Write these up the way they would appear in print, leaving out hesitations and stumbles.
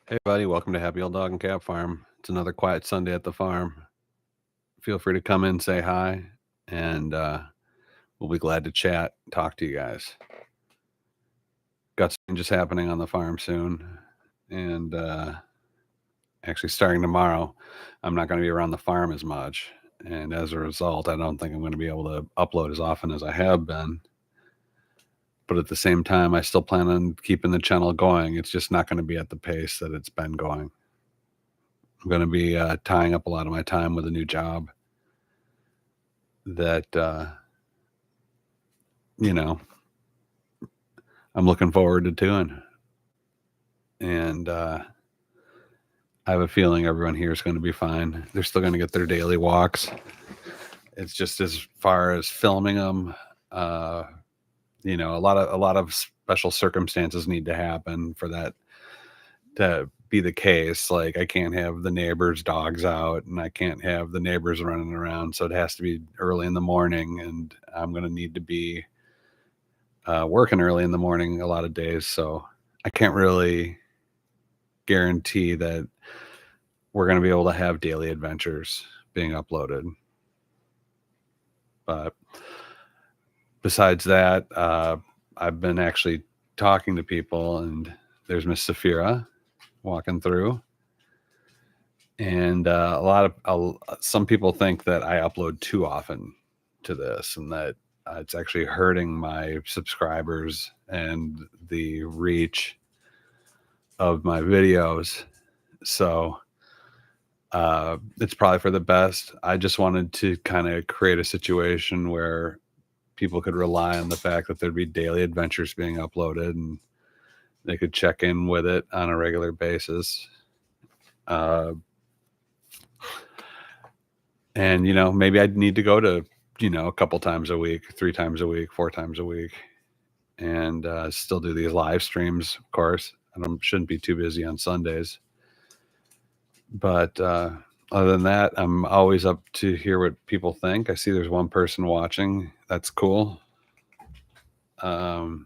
Hey, buddy, welcome to Happy Old Dog and Cat Farm. It's another quiet Sunday at the farm. Feel free to come in, say hi, and we'll be glad to chat, talk to you guys. Got some changes happening on the farm soon, and actually starting tomorrow, I'm not going to be around the farm as much. And as a result, I don't think I'm going to be able to upload as often as I have been. But at the same time, I still plan on keeping the channel going. It's just not going to be at the pace that it's been going. I'm going to be tying up a lot of my time with a new job that you know, I'm looking forward to doing. And I have a feeling everyone here is going to be fine. They're still going to get their daily walks. It's just as far as filming them, a lot of special circumstances need to happen for that to be the case. Like I can't have the neighbors' dogs out, and I can't have the neighbors running around. So it has to be early in the morning, and I'm going to need to be working early in the morning a lot of days. So I can't really guarantee that we're going to be able to have daily adventures being uploaded. But besides that, I've been actually talking to people, and there's Miss Safira walking through. And some people think that I upload too often to this, and that it's actually hurting my subscribers and the reach of my videos. So it's probably for the best. I just wanted to kind of create a situation where people could rely on the fact that there'd be daily adventures being uploaded, and they could check in with it on a regular basis. And maybe I'd need to go to a couple times a week, 3 times a week, 4 times a week, and still do these live streams, of course. And I shouldn't be too busy on Sundays. But other than that, I'm always up to hear what people think. I see there's one person watching. That's cool. Other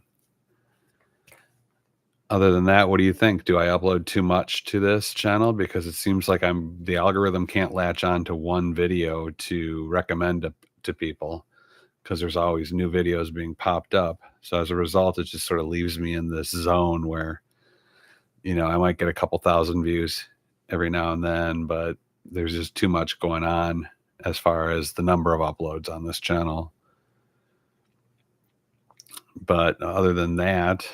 than that, what do you think? Do I upload too much to this channel? Because it seems like the algorithm can't latch on to one video to recommend to people, because there's always new videos being popped up. So as a result, it just sort of leaves me in this zone where, I might get a couple thousand views every now and then, but there's just too much going on as far as the number of uploads on this channel. But other than that,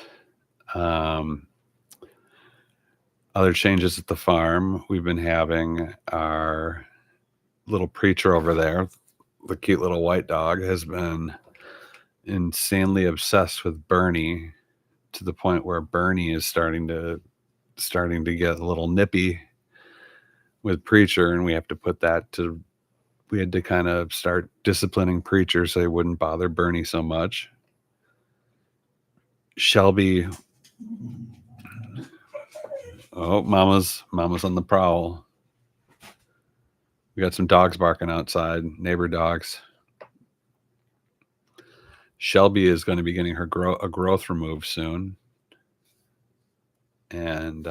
other changes at the farm, we've been having our little preacher over there, the cute little white dog, has been insanely obsessed with Bernie, to the point where Bernie is starting to get a little nippy with preacher, and we had to kind of start disciplining preacher so he wouldn't bother Bernie so much. Shelby, oh, mama's on the prowl. We got some dogs barking outside, neighbor dogs. Shelby is going to be getting her a growth removed soon. And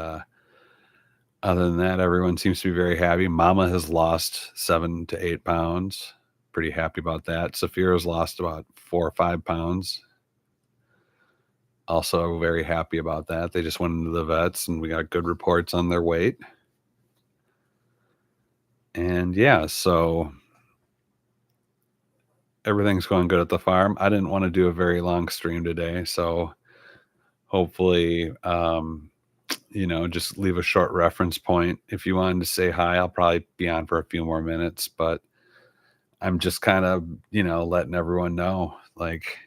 other than that, everyone seems to be very happy. Mama has lost 7 to 8 pounds. Pretty happy about that. Safira's lost about 4 or 5 pounds. Also very happy about that. They just went into the vets, and we got good reports on their weight. And yeah, so everything's going good at the farm. I didn't want to do a very long stream today, so hopefully, just leave a short reference point. If you wanted to say hi, I'll probably be on for a few more minutes, but I'm just kind of, letting everyone know, like,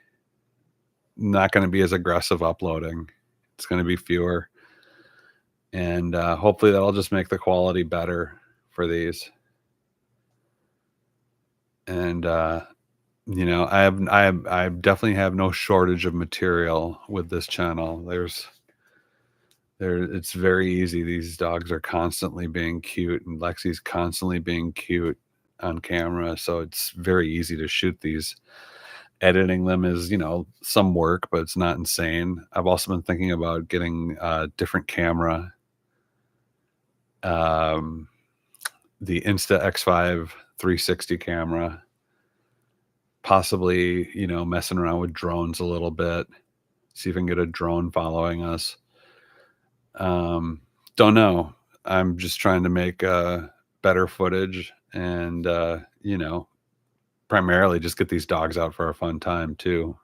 not going to be as aggressive uploading. It's going to be fewer. And hopefully that'll just make the quality better for these. And I definitely have no shortage of material with this channel. It's very easy. These dogs are constantly being cute, and Lexi's constantly being cute on camera. So it's very easy to shoot these. Editing them is, some work, but it's not insane. I've also been thinking about getting a different camera Um, the Insta X5 360 camera, possibly, messing around with drones a little bit, see if I can get a drone following us. Don't know. I'm just trying to make better footage and, primarily just get these dogs out for a fun time too.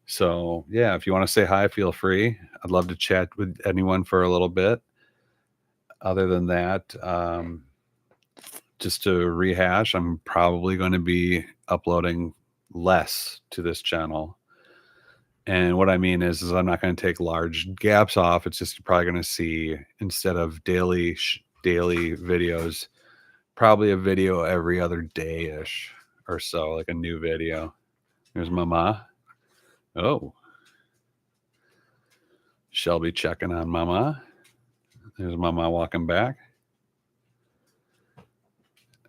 So, yeah, if you want to say hi, feel free. I'd love to chat with anyone for a little bit. Other than that, just to rehash, I'm probably going to be uploading less to this channel. And what I mean is I'm not going to take large gaps off. It's just probably going to see, instead of daily videos, probably a video every other day-ish or so, like a new video. There's Mama. Oh, Shelby checking on Mama. There's Mama walking back.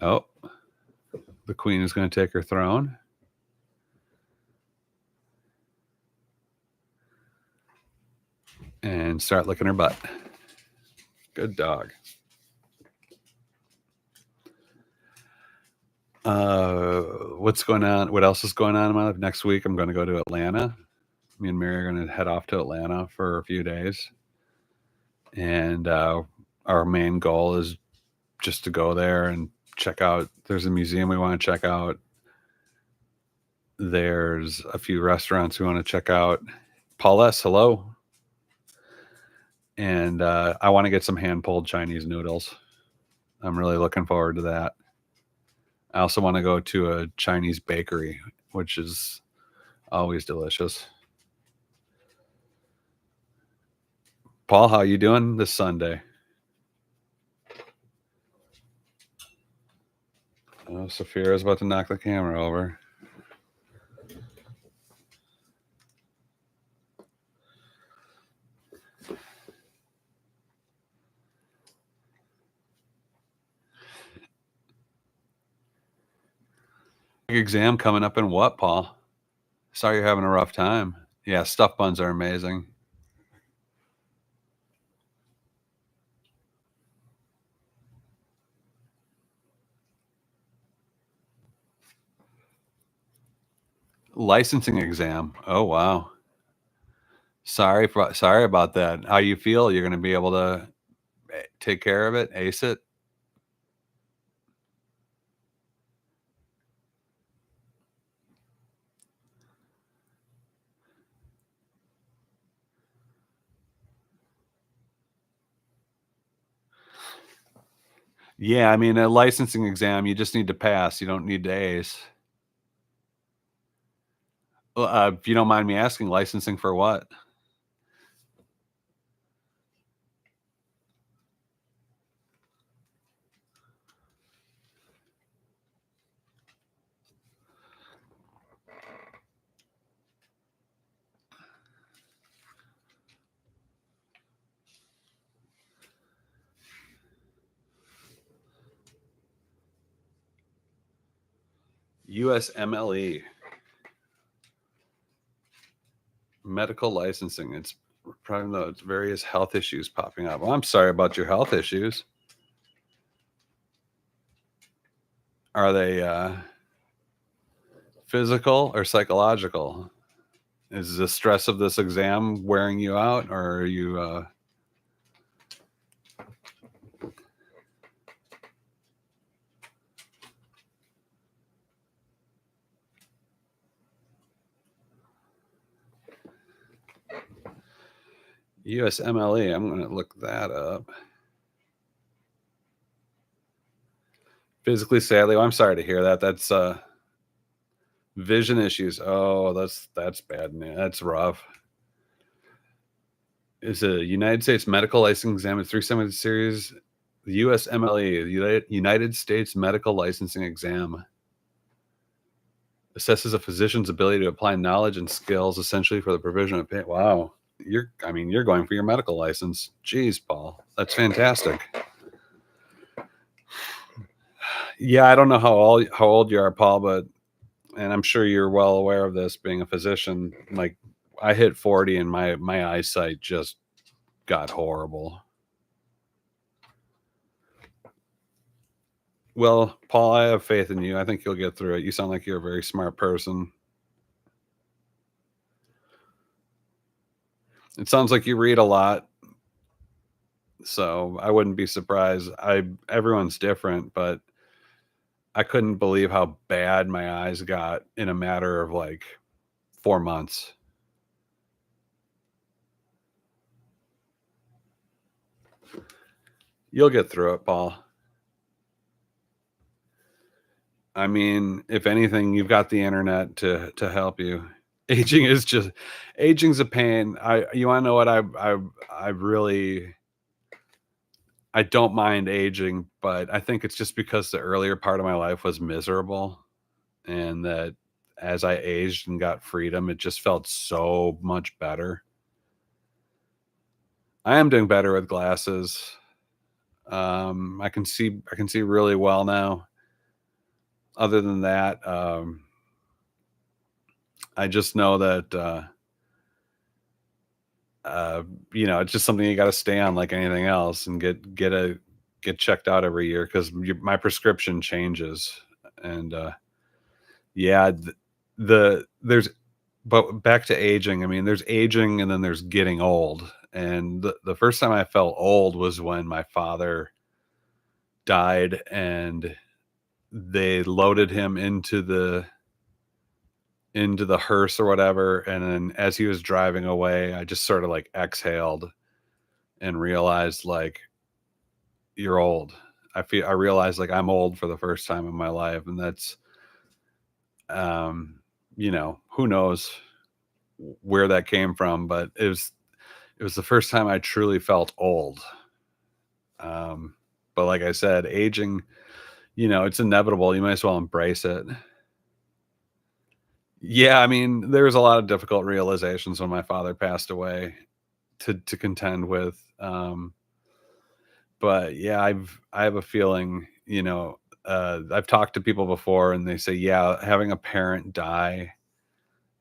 Oh, the queen is going to take her throne. And start licking her butt. Good dog. What's going on? What else is going on in my life? Next week, I'm going to go to Atlanta. Me and Mary are going to head off to Atlanta for a few days. And our main goal is just to go there and check out. There's a museum we want to check out. There's a few restaurants we want to check out. Paul S., hello. And I want to get some hand-pulled Chinese noodles. I'm really looking forward to that. I also want to go to a Chinese bakery, which is always delicious. Paul, how you doing this Sunday? Oh, Sophia is about to knock the camera over. Exam coming up in what, Paul? Sorry you're having a rough time. Yeah, stuffed buns are amazing. Licensing exam. Oh, wow. Sorry about that. How you feel? You're going to be able to take care of it, ace it? Yeah, I mean, a licensing exam, you just need to pass. You don't need to ace. Well, if you don't mind me asking, licensing for what? USMLE. Medical licensing. It's probably the various health issues popping up. Well, I'm sorry about your health issues. Are they physical or psychological? Is the stress of this exam wearing you out, or are you USMLE? I'm going to look that up. Physically, sadly, I'm sorry to hear that. That's vision issues. Oh, that's bad, man. That's rough. Is a United States medical license exam at 370 series, the USMLE, the United States Medical Licensing Exam, assesses a physician's ability to apply knowledge and skills essentially for the provision of pain. Wow. You're going for your medical license. Jeez, Paul. That's fantastic. Yeah, I don't know how old you are, Paul, and I'm sure you're well aware of this being a physician. Like, I hit 40 and my eyesight just got horrible. Well, Paul, I have faith in you. I think you'll get through it. You sound like you're a very smart person. It sounds like you read a lot, so I wouldn't be surprised. I Everyone's different, but I couldn't believe how bad my eyes got in a matter of like 4 months. You'll get through it, Paul. I mean, if anything, you've got the internet to help you. Aging is just Aging's a pain. I You wanna know what I really I don't mind aging, but I think it's just because the earlier part of my life was miserable, and that as I aged and got freedom, it just felt so much better. I am doing better with glasses. I can see really well now. Other than that, I just know that uh, it's just something you got to stay on like anything else, and get checked out every year because my prescription changes. And yeah, there's but back to aging. I mean, there's aging, and then there's getting old. And the first time I felt old was when my father died, and they loaded him into the hearse or whatever. And then as he was driving away, I just sort of like exhaled and realized like, you're old. I realized like I'm old for the first time in my life. And that's, um, who knows where that came from, but it was the first time I truly felt old. Um, but like I said, aging, it's inevitable. You might as well embrace it. Yeah, I mean, there was a lot of difficult realizations when my father passed away to contend with. But yeah, I have a feeling, I've talked to people before, and they say, yeah, having a parent die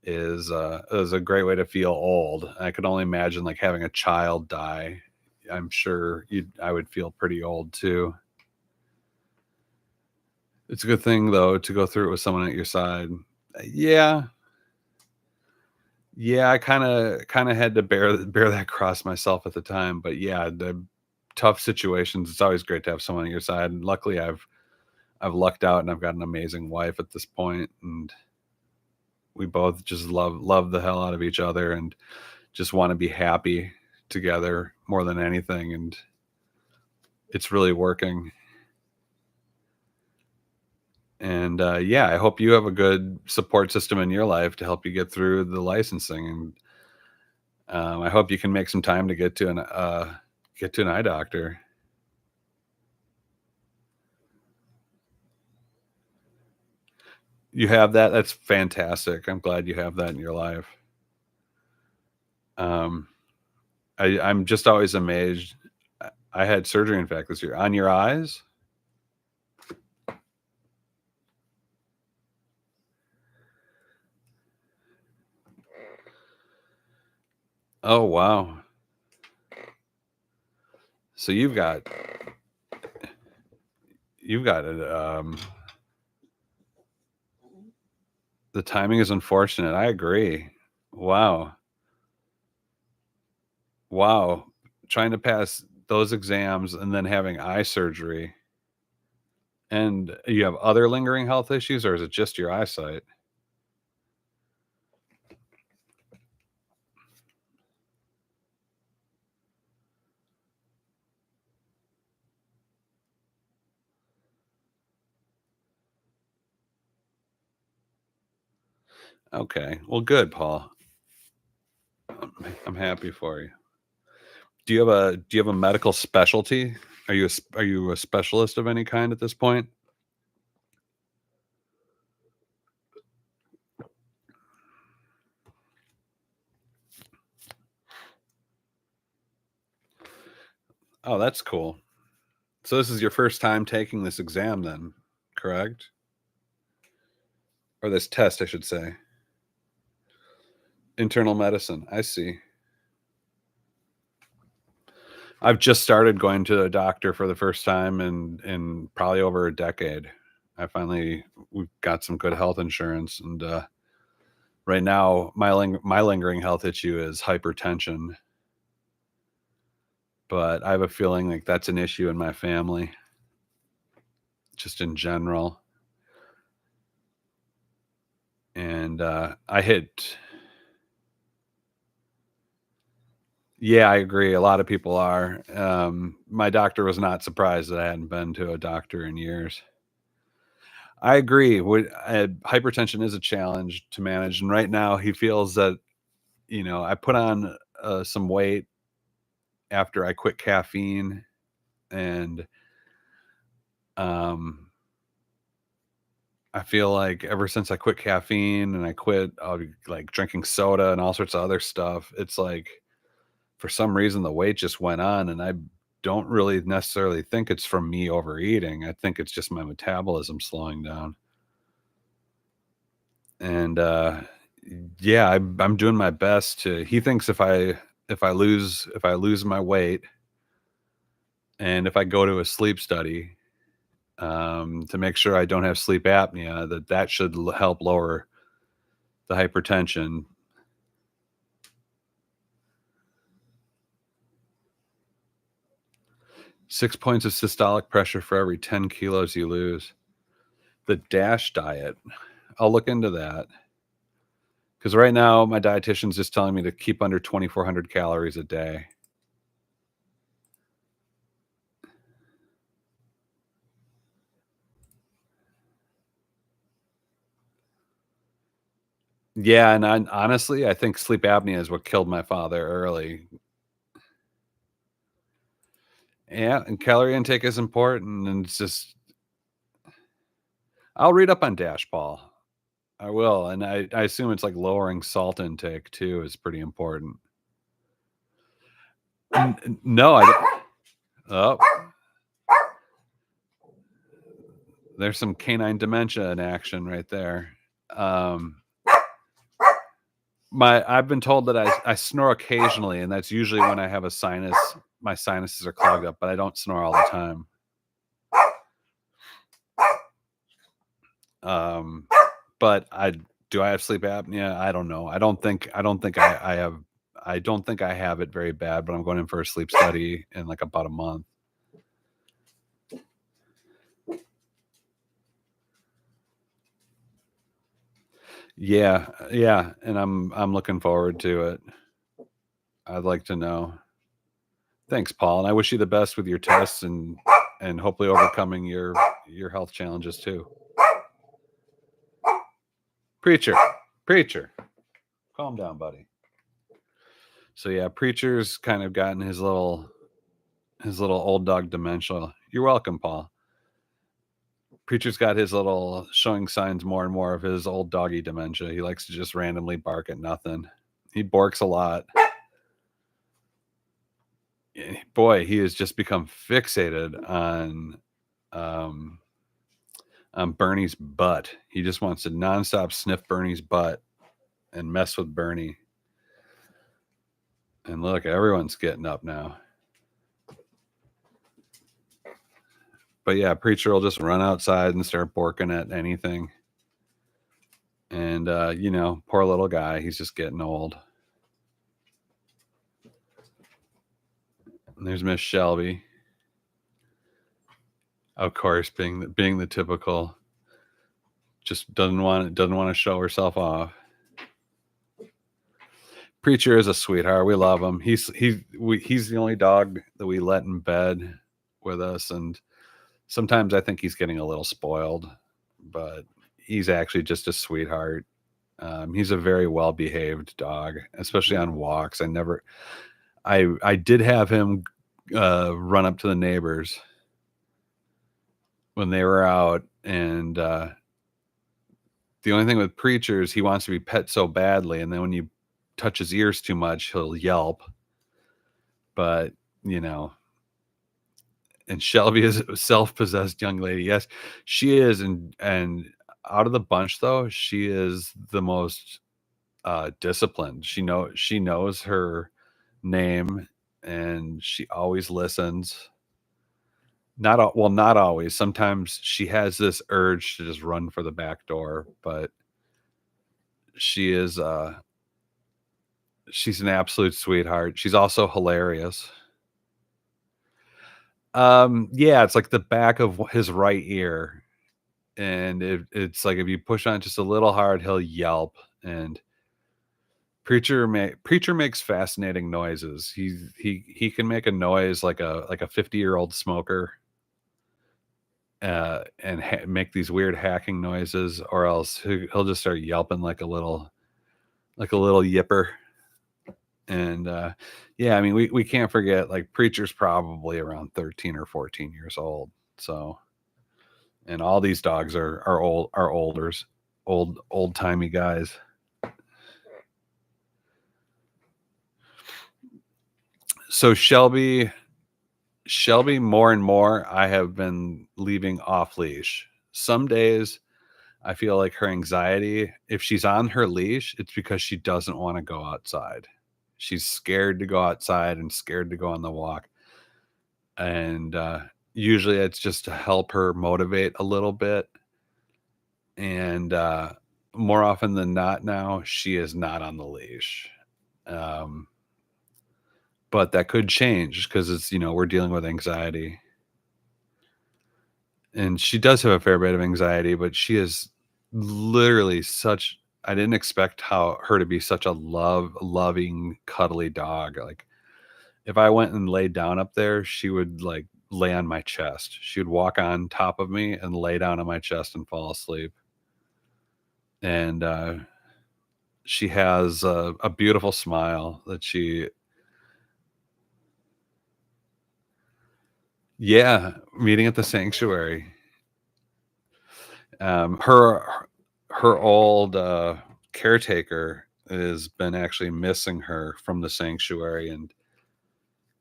is a great way to feel old. I could only imagine like having a child die. I'm sure I would feel pretty old too. It's a good thing though to go through it with someone at your side. Yeah, yeah, I kinda had to bear that cross myself at the time. But yeah, the tough situations, it's always great to have someone at your side. And luckily I've lucked out, and I've got an amazing wife at this point, and we both just love the hell out of each other, and just want to be happy together more than anything. And it's really working. And yeah, I hope you have a good support system in your life to help you get through the licensing. And I hope you can make some time to get to an eye doctor. You have that? That's fantastic. I'm glad you have that in your life. Um, I'm just always amazed. I had surgery, in fact, this year. On your eyes? Oh, wow. So you've got it. The timing is unfortunate. I agree. Wow. Wow. Trying to pass those exams and then having eye surgery. And you have other lingering health issues, or is it just your eyesight? Okay. Well, good, Paul. I'm happy for you. Do you have a medical specialty? Are you a specialist of any kind at this point? Oh, that's cool. So this is your first time taking this exam then, correct? Or this test, I should say. Internal medicine. I see. I've just started going to a doctor for the first time in probably over a decade. We've got some good health insurance, and right now my lingering health issue is hypertension, but I have a feeling like that's an issue in my family, just in general. And I hit Yeah, I agree. A lot of people are. My doctor was not surprised that I hadn't been to a doctor in years. I agree. Hypertension is a challenge to manage, and right now he feels that I put on some weight after I quit caffeine, and um, I feel like ever since I quit caffeine and I quit like drinking soda and all sorts of other stuff, it's like for some reason the weight just went on, and I don't really necessarily think it's from me overeating. I think it's just my metabolism slowing down. And yeah, I'm doing my best to he thinks if I lose my weight and if I go to a sleep study to make sure I don't have sleep apnea, that should help lower the hypertension. 6 points of systolic pressure for every 10 kilos you lose. The DASH diet. I'll look into that. Because right now, my dietitian's just telling me to keep under 2,400 calories a day. Yeah, and honestly, I think sleep apnea is what killed my father early. Yeah, and calorie intake is important, and it's just I'll read up on DASH, Paul. I will, and I assume it's like lowering salt intake too is pretty important. No, I don't. Oh, there's some canine dementia in action right there. Um, I've been told that I snore occasionally, and that's usually when I have a sinus. My sinuses are clogged up, but I don't snore all the time. Um, but do I have sleep apnea? I don't know. I don't think I have it very bad, but I'm going in for a sleep study in like about a month. Yeah, yeah, and I'm looking forward to it. I'd like to know. Thanks, Paul, and I wish you the best with your tests and hopefully overcoming your health challenges too. Preacher, preacher, calm down, buddy. So yeah, preacher's kind of gotten his little old dog dementia. You're welcome, Paul. Preacher's got his little showing signs more and more of his old doggy dementia. He likes to just randomly bark at nothing. He barks a lot. Boy, he has just become fixated um, on Bernie's butt. He just wants to nonstop sniff Bernie's butt and mess with Bernie. And look, everyone's getting up now. But yeah, preacher will just run outside and start barking at anything. And poor little guy, he's just getting old. And there's Miss Shelby. Of course, being the typical, just doesn't want to show herself off. Preacher is a sweetheart. We love him. He's the only dog that we let in bed with us, and sometimes I think he's getting a little spoiled, but he's actually just a sweetheart. He's a very well behaved dog, especially on walks. I did have him run up to the neighbors when they were out, and the only thing with Preacher is he wants to be pet so badly, and then when you touch his ears too much, he'll yelp. But, you know, and Shelby is a self-possessed young lady. Yes, she is, and out of the bunch though, she is the most disciplined. She knows her name and she always listens. Not always. Sometimes she has this urge to just run for the back door, but she is, she's an absolute sweetheart. She's also hilarious. Yeah, it's like the back of his right ear, and it's like if you push on it just a little hard, he'll yelp. And Preacher makes fascinating noises. He can make a noise like a 50-year-old smoker, and make these weird hacking noises, or else he'll just start yelping like a little yipper. And yeah, I mean, we can't forget, like, Preacher's probably around 13 or 14 years old. So, and all these dogs are olders, old timey guys. So Shelby, more and more, I have been leaving off leash. Some days I feel like her anxiety, if she's on her leash, it's because she doesn't want to go outside. She's scared to go outside and scared to go on the walk. And usually it's just to help her motivate a little bit. And more often than not, now she is not on the leash. Um, but that could change because it's, we're dealing with anxiety. And she does have a fair bit of anxiety, but she is literally such, I didn't expect her to be such a loving, cuddly dog. Like, if I went and laid down up there, she would, like, lay on my chest. She would walk on top of me and lay down on my chest and fall asleep. And she has a beautiful smile that yeah, meeting at the sanctuary. Her old caretaker has been actually missing her from the sanctuary, and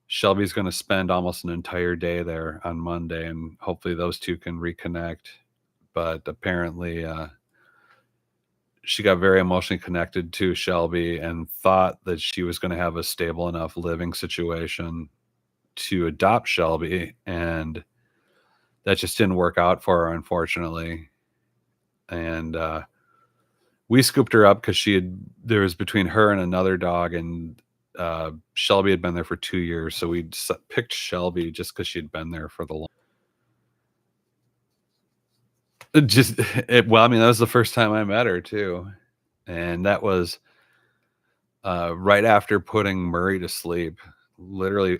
Shelby's going to spend almost an entire day there on Monday, and hopefully those two can reconnect. But apparently, she got very emotionally connected to Shelby and thought that she was going to have a stable enough living situation to adopt Shelby, and that just didn't work out for her, unfortunately. And we scooped her up because there was between her and another dog, and Shelby had been there for 2 years, so we picked Shelby just because she'd been there for the long. Well, I mean, that was the first time I met her too, and that was right after putting Murray to sleep. Literally,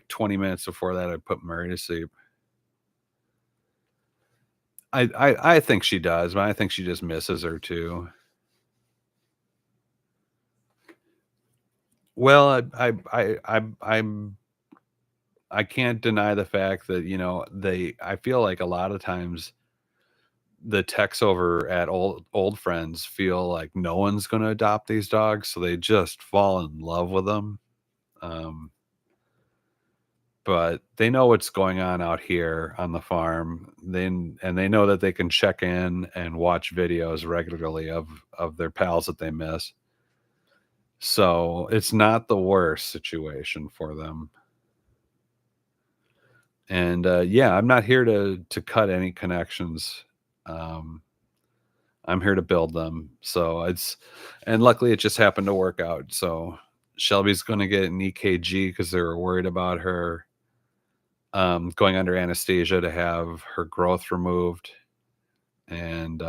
20 minutes before that, I put Murray to sleep. I think she does, but I think she just misses her too. Well, I can't deny the fact that, I feel like a lot of times the techs over at old friends feel like no one's going to adopt these dogs, so they just fall in love with them. Um, but they know what's going on out here on the farm. They know that they can check in and watch videos regularly of their pals that they miss. So it's not the worst situation for them. And yeah, I'm not here to cut any connections. Um, I'm here to build them. So and luckily it just happened to work out. So Shelby's going to get an EKG because they were worried about her going under anesthesia to have her growth removed. And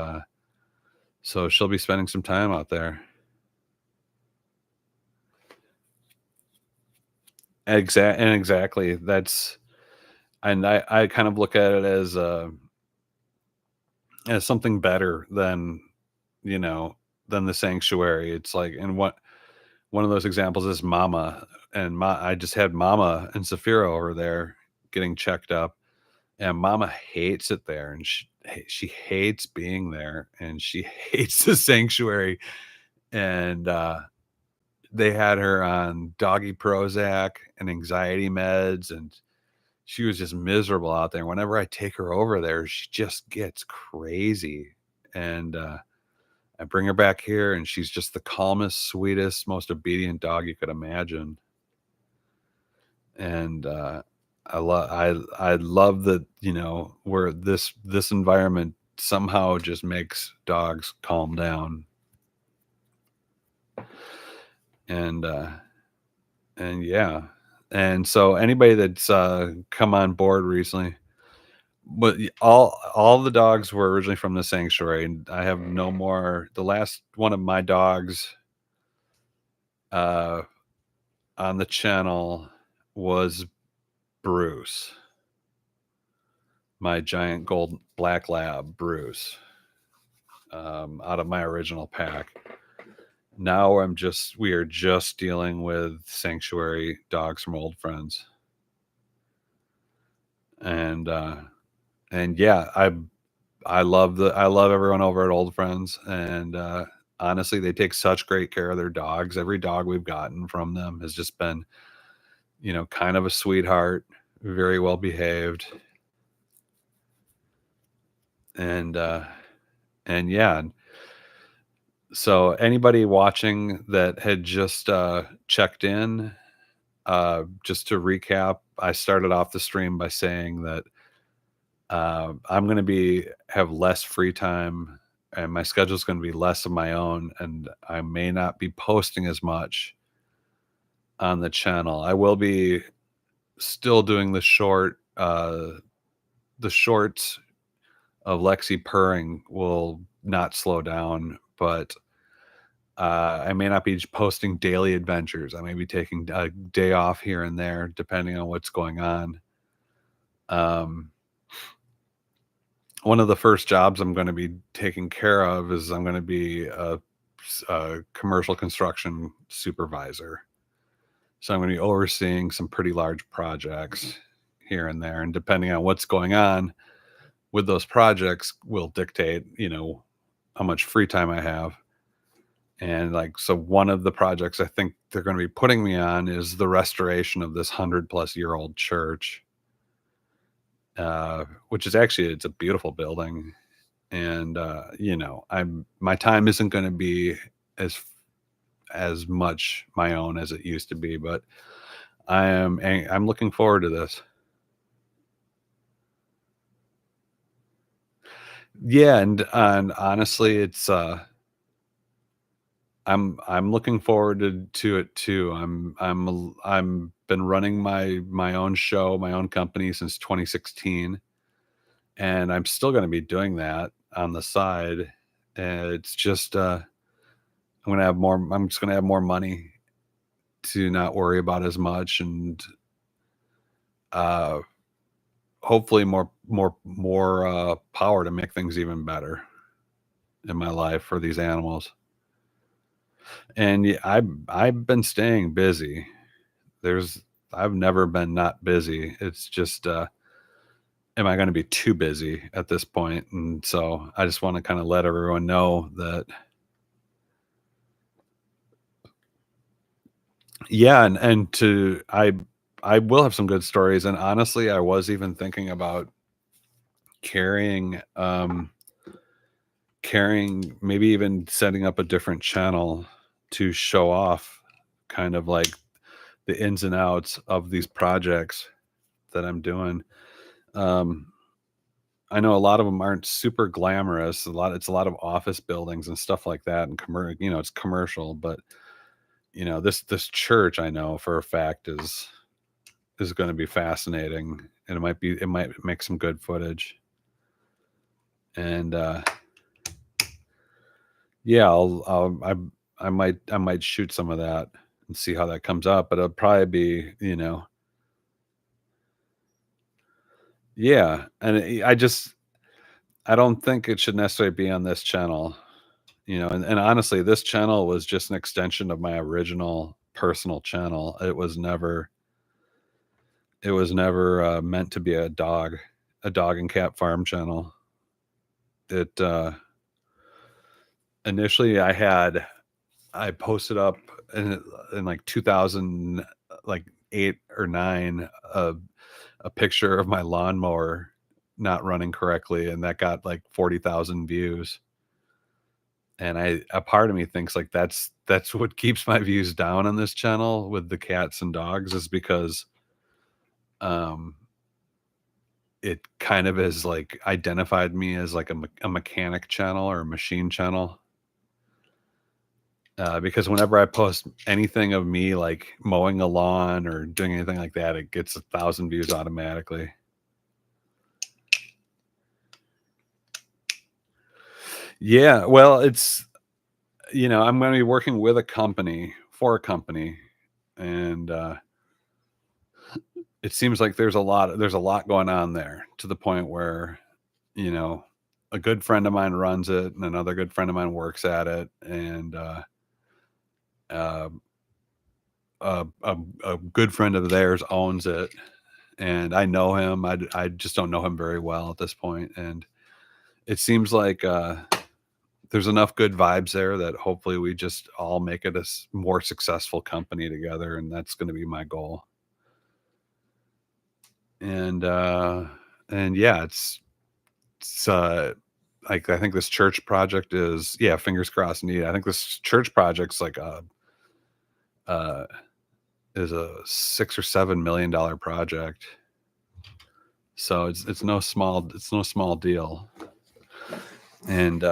so she'll be spending some time out there. Exactly. And I kind of look at it as something better than, you know, than the sanctuary. It's like, and one of those examples is Mama, and I just had Mama and Safira over there getting checked up, and Mama hates it there, and she hates being there, and she hates the sanctuary. And they had her on doggy Prozac and anxiety meds, and she was just miserable out there. Whenever I take her over there, she just gets crazy. And I bring her back here, and she's just the calmest, sweetest, most obedient dog you could imagine. And I love that, where this environment somehow just makes dogs calm down. And and yeah. And so anybody that's come on board recently, but all the dogs were originally from the sanctuary, and I have no more. The last one of my dogs uh on the channel was Bruce, my giant gold black lab Bruce, out of my original pack. Now we are just dealing with sanctuary dogs from old friends. And yeah, I love everyone over at Old Friends, and honestly, they take such great care of their dogs. Every dog we've gotten from them has just been, kind of a sweetheart, very well behaved. And yeah, so anybody watching that had just checked in, just to recap, I started off the stream by saying that I'm going to have less free time, and my schedule is going to be less of my own, and I may not be posting as much on the channel. I will be still doing the shorts of Lexi purring will not slow down, but I may not be posting daily adventures. I may be taking a day off here and there, depending on what's going on. Um, One of the first jobs I'm going to be taking care of is I'm going to be a commercial construction supervisor. So I'm going to be overseeing some pretty large projects here and there, and depending on what's going on with those projects will dictate, how much free time I have. And so one of the projects I think they're going to be putting me on is the restoration of this 100-plus-year-old church, which is actually, it's a beautiful building. And my time isn't going to be as much my own as it used to be, but I'm looking forward to this. Yeah, and honestly, it's I'm looking forward to it too. I'm been running my own show, my own company since 2016, and I'm still going to be doing that on the side. And it's just I'm just going to have more money to not worry about as much, and uh hopefully more power to make things even better in my life for these animals. And yeah, I've been staying busy. There's I've never been not busy. It's just am I going to be too busy at this point? And so I just want to kind of let everyone know that, yeah, and to I will have some good stories. And honestly, I was even thinking about carrying maybe even setting up a different channel to show off kind of like the ins and outs of these projects that I'm doing. Um, I know a lot of them aren't super glamorous. It's a lot of office buildings and stuff like that, and it's commercial. But this church, I know for a fact, is going to be fascinating, and it might make some good footage. And yeah, I might shoot some of that and see how that comes up. But it'll probably be, yeah. And I don't think it should necessarily be on this channel, and honestly, this channel was just an extension of my original personal channel. It was never meant to be a dog and cat farm channel. It initially I posted up in like 2000, like 8 or 9, a picture of my lawnmower not running correctly, and that got like 40,000 views. And a part of me thinks like that's what keeps my views down on this channel with the cats and dogs, is because Um, it kind of is like identified me as like a mechanic channel or a machine channel. Because whenever I post anything of me like mowing a lawn or doing anything like that, it gets 1,000 views automatically. Yeah, well, I'm going to be working with a company for a company, and it seems like there's a lot going on there to the point where you know a good friend of mine runs it, and another good friend of mine works at it, and uh, a good friend of theirs owns it, and I know him. I just don't know him very well at this point, and it seems like there's enough good vibes there that hopefully we just all make it a more successful company together, and that's going to be my goal. And yeah, it's like I think this church project is, yeah, fingers crossed indeed. I think this church project's like uh is a $6 or $7 million project. So it's no small deal. And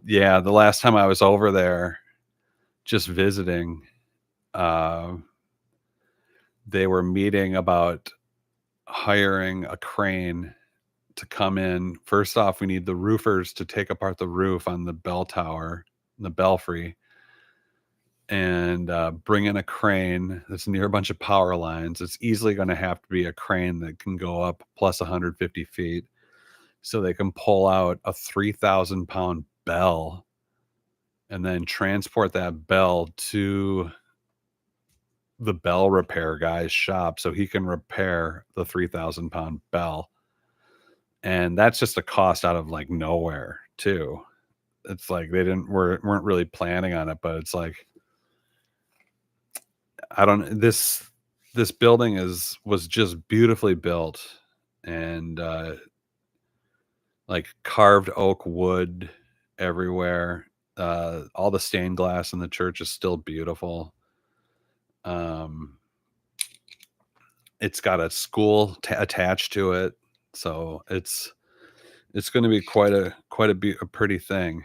yeah, the last time I was over there just visiting, uh they were meeting about hiring a crane to come in. First off, we need the roofers to take apart the roof on the bell tower, the belfry, and bring in a crane that's near a bunch of power lines. It's easily going to have to be a crane that can go up plus 150 feet so they can pull out a 3,000-pound bell and then transport that bell to the bell repair guy's shop so he can repair the 3,000-pound bell. And that's just a cost out of like nowhere, too. It's like they weren't really planning on it, but it's like I don't this building was just beautifully built, and like carved oak wood everywhere. All the stained glass in the church is still beautiful. Um, it's got a school attached to it, so it's going to be quite a pretty thing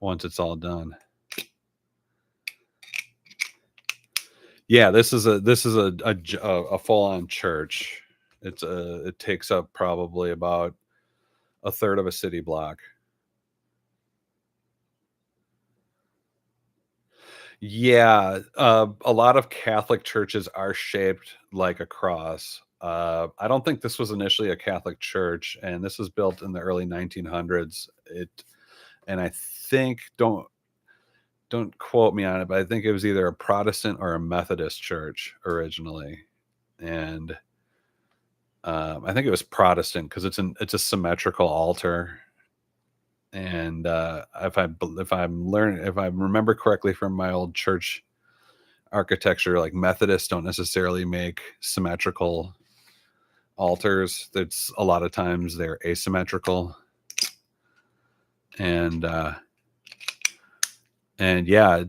once it's all done. Yeah, this is a full on church. It takes up probably about a third of a city block. Yeah, a lot of Catholic churches are shaped like a cross. I don't think this was initially a Catholic church, and this was built in the early 1900s. And I think don't quote me on it, but I think it was either a Protestant or a Methodist church originally, and I think it was Protestant because it's a symmetrical altar. And if I remember correctly from my old church architecture, like Methodists don't necessarily make symmetrical altars. That's a lot of times they're asymmetrical, and yeah,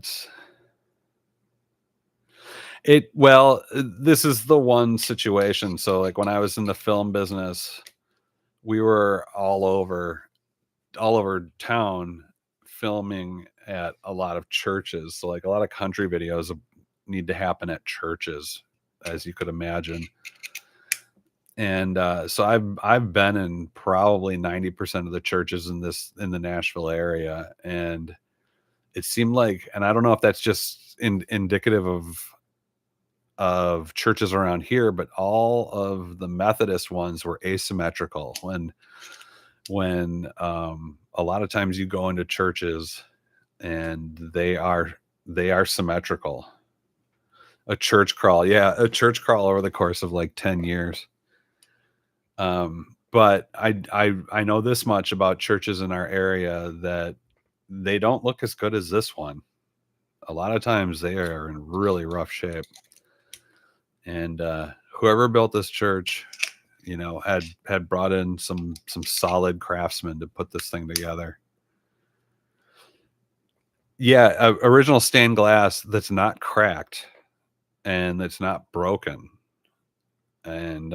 this is the one situation. So like when I was in the film business, we were all over town filming at a lot of churches. So like a lot of country videos need to happen at churches, as you could imagine. And so I've been in probably 90% of the churches in the Nashville area, and it seemed like, and I don't know if that's just indicative of churches around here, but all of the Methodist ones were asymmetrical. When a lot of times you go into churches and they are symmetrical. A church crawl, yeah, a church crawl over the course of like 10 years. But I know this much about churches in our area that they don't look as good as this one. A lot of times they are in really rough shape. And whoever built this church, had brought in some solid craftsmen to put this thing together. Yeah, original stained glass that's not cracked and that's not broken. and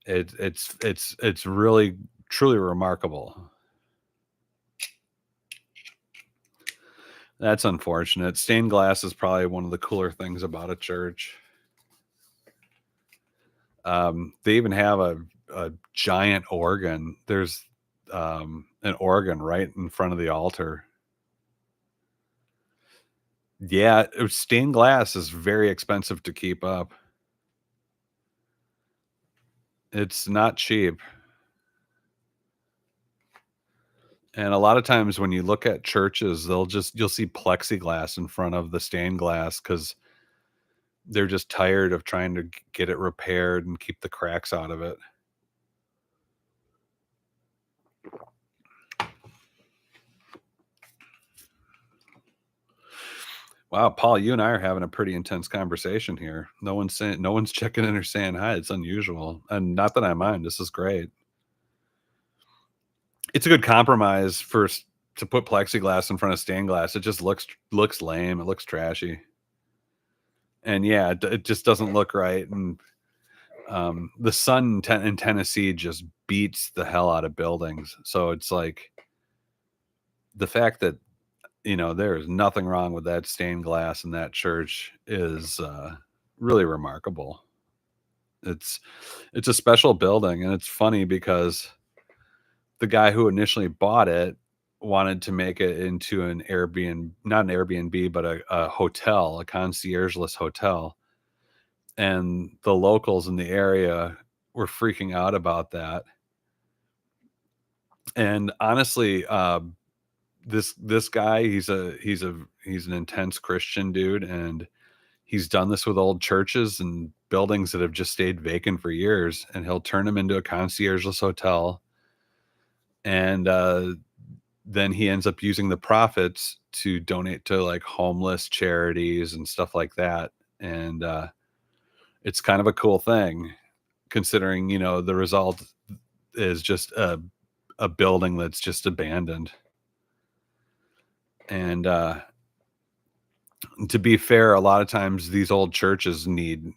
it's really truly remarkable. That's unfortunate. Stained glass is probably one of the cooler things about a church. They even have a giant organ. There's an organ right in front of the altar. Yeah, stained glass is very expensive to keep up. It's not cheap. And a lot of times when you look at churches, you'll see plexiglass in front of the stained glass because they're just tired of trying to get it repaired and keep the cracks out of it. Wow, Paul, you and I are having a pretty intense conversation here. No one's checking in or saying hi. It's unusual. And not that I mind. This is great. It's a good compromise to put plexiglass in front of stained glass. It just looks lame. It looks trashy. And yeah, it just doesn't look right. And the sun in Tennessee just beats the hell out of buildings. So it's like the fact that there is nothing wrong with that stained glass in that church is really remarkable. It's it's a special building, and it's funny because the guy who initially bought it wanted to make it into an Airbnb, not an Airbnb, but a hotel, a conciergeless hotel. And the locals in the area were freaking out about that. And honestly, this guy, he's an intense Christian dude, and he's done this with old churches and buildings that have just stayed vacant for years, and he'll turn them into a conciergeless hotel. And then he ends up using the profits to donate to like homeless charities and stuff like that. And it's kind of a cool thing considering, the result is just a building that's just abandoned. And to be fair, a lot of times these old churches need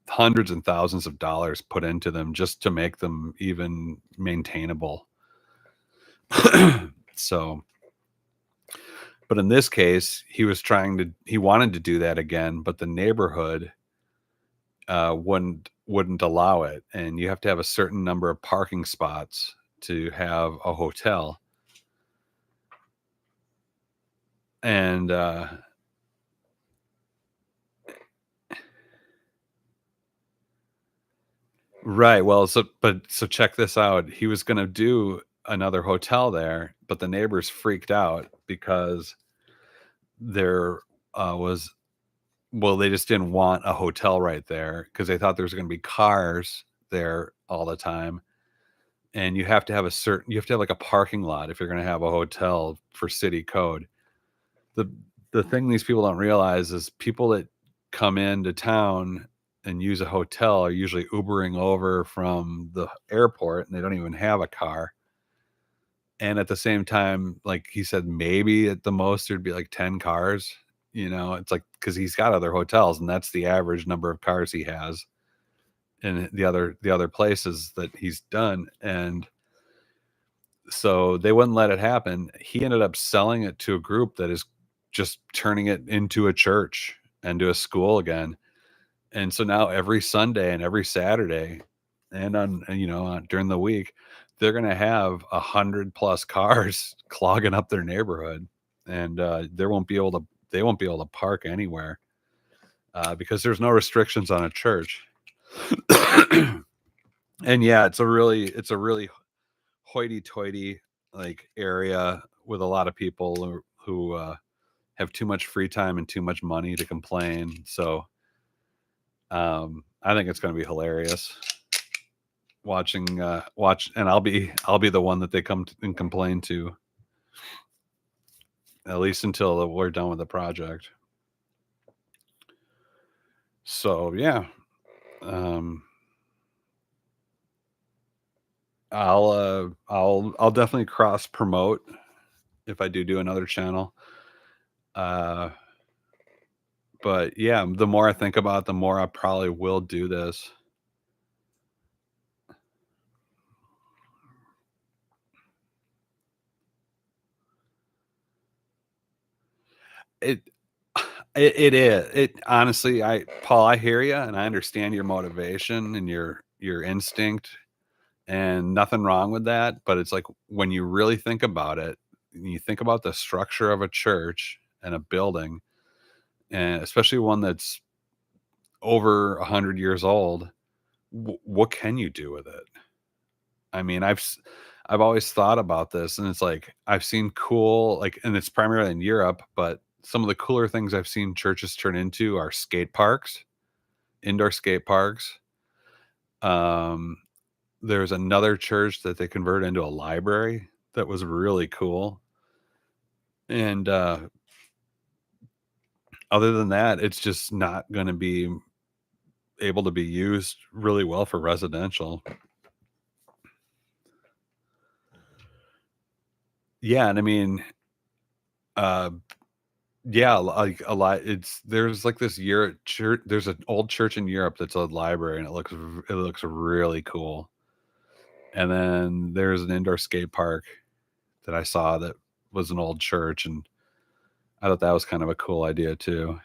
hundreds and thousands of dollars put into them just to make them even maintainable. So, but in this case, he wanted to do that again, but the neighborhood wouldn't allow it, and you have to have a certain number of parking spots to have a hotel. And right, well, so check this out. He was going to do another hotel there, but the neighbors freaked out because there was well, they just didn't want a hotel right there because they thought there was going to be cars there all the time. And you have to have like a parking lot if you're going to have a hotel for city code. The the thing these people don't realize is people that come into town and use a hotel are usually Ubering over from the airport, and they don't even have a car. And at the same time, like he said, maybe at the most there'd be like 10 cars. It's like because he's got other hotels, and that's the average number of cars he has in the other places that he's done. And so they wouldn't let it happen. He ended up selling it to a group that is just turning it into a church and to a school again. And so now every Sunday and every Saturday during the week, they're going to have 100+ cars clogging up their neighborhood. And they won't be able to park anywhere because there's no restrictions on a church. And yeah, it's a really hoity-toity like area with a lot of people who have too much free time and too much money to complain. So I think it's going to be hilarious and I'll be the one that they come and complain to, at least until we're done with the project. So yeah, um, I'll definitely cross promote if I do another channel. Uh, But yeah, the more I think about it, the more I probably will do this. It it is. It honestly, I Paul, I hear you and I understand your motivation and your instinct and nothing wrong with that, but it's like when you really think about it, and you think about the structure of a church and a building, and especially one that's over 100 years old, what can you do with it? I mean, I've always thought about this, and it's like I've seen cool like, and it's primarily in Europe, but some of the cooler things I've seen churches turn into are skate parks, indoor skate parks. Um, there's another church that they converted into a library that was really cool. And other than that, it's just not going to be able to be used really well for residential. Yeah, and I mean, uh, yeah, like a lot. It's there's like this year church. There's an old church in Europe that's a library, and it looks really cool. And then there's an indoor skate park that I saw that was an old church, and I thought that was kind of a cool idea too.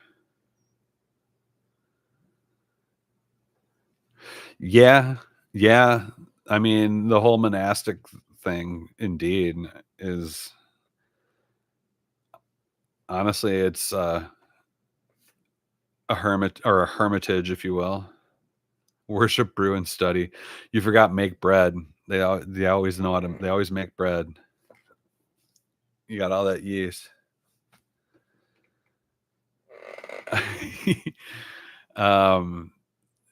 Yeah, yeah. I mean, the whole monastic thing, indeed, is honestly, it's a hermit or a hermitage, if you will. Worship, brew, and study. You forgot make bread. They always know how to. They always make bread. You got all that yeast. um,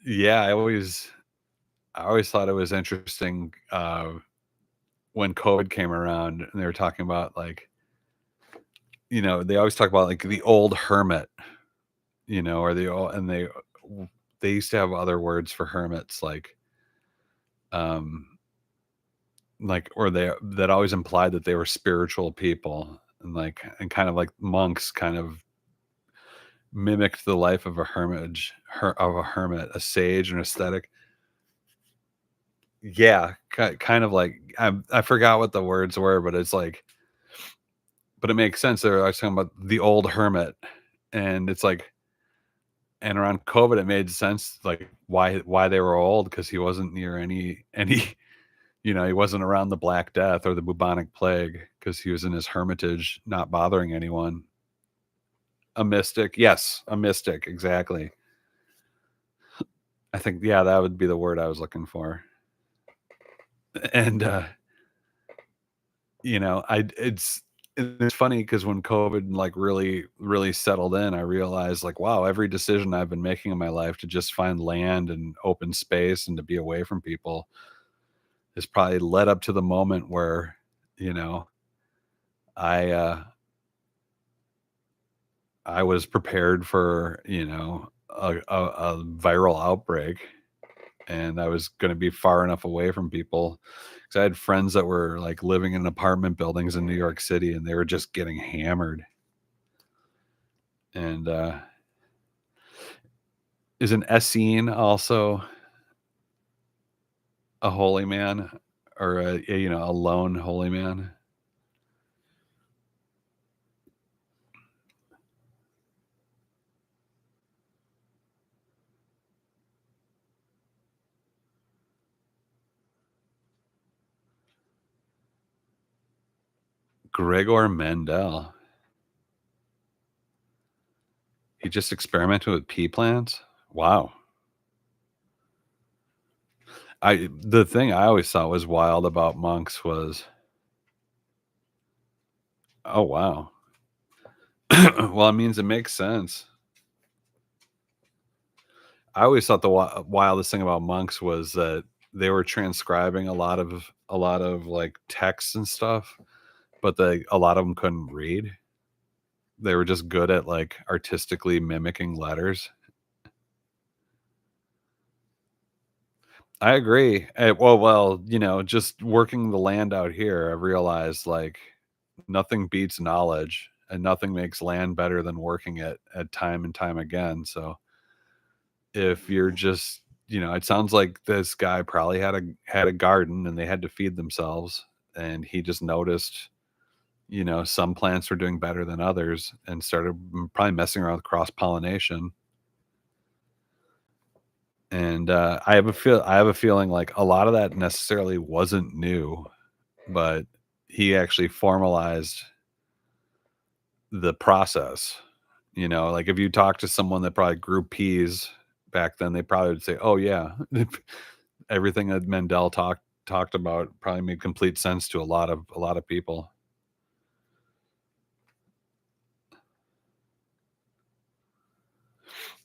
yeah, I always thought it was interesting when COVID came around and they were talking about like they always talk about like the old hermit, or the old and they used to have other words for hermits um or they that always implied that they were spiritual people and kind of like monks kind of mimicked the life of a of a hermit, a sage, an ascetic. Yeah, kind of like I forgot what the words were, but it's like, but it makes sense. I was talking about the old hermit, and it's like, and around COVID, it made sense like why they were old because he wasn't near any. He wasn't around the Black Death or the bubonic plague because he was in his hermitage, not bothering anyone. A mystic, yes, a mystic, exactly. I think, yeah, that would be the word I was looking for. And it's funny because when COVID like really really settled in, I realized like, wow, every decision I've been making in my life to just find land and open space and to be away from people has probably led up to the moment where you know I I was prepared for a viral outbreak, and I was going to be far enough away from people because I had friends that were like living in apartment buildings in New York City, and they were just getting hammered. And is an Essene also a holy man or a lone holy man? Gregor Mendel. He just experimented with pea plants. Wow. The thing I always thought was wild about monks was, oh wow. Well, it means it makes sense. I always thought the wildest thing about monks was that they were transcribing a lot of like texts and stuff, but a lot of them couldn't read. They were just good at like artistically mimicking letters. I agree. Well, just working the land out here, I realized like nothing beats knowledge, and nothing makes land better than working it at time and time again. So if you're just, it sounds like this guy probably had a garden and they had to feed themselves, and he just noticed, some plants were doing better than others and started probably messing around with cross pollination. And I have a feeling like a lot of that necessarily wasn't new, but he actually formalized the process. Like if you talk to someone that probably grew peas back then, they probably would say, "Oh yeah, everything that Mendel talked about probably made complete sense to a lot of people."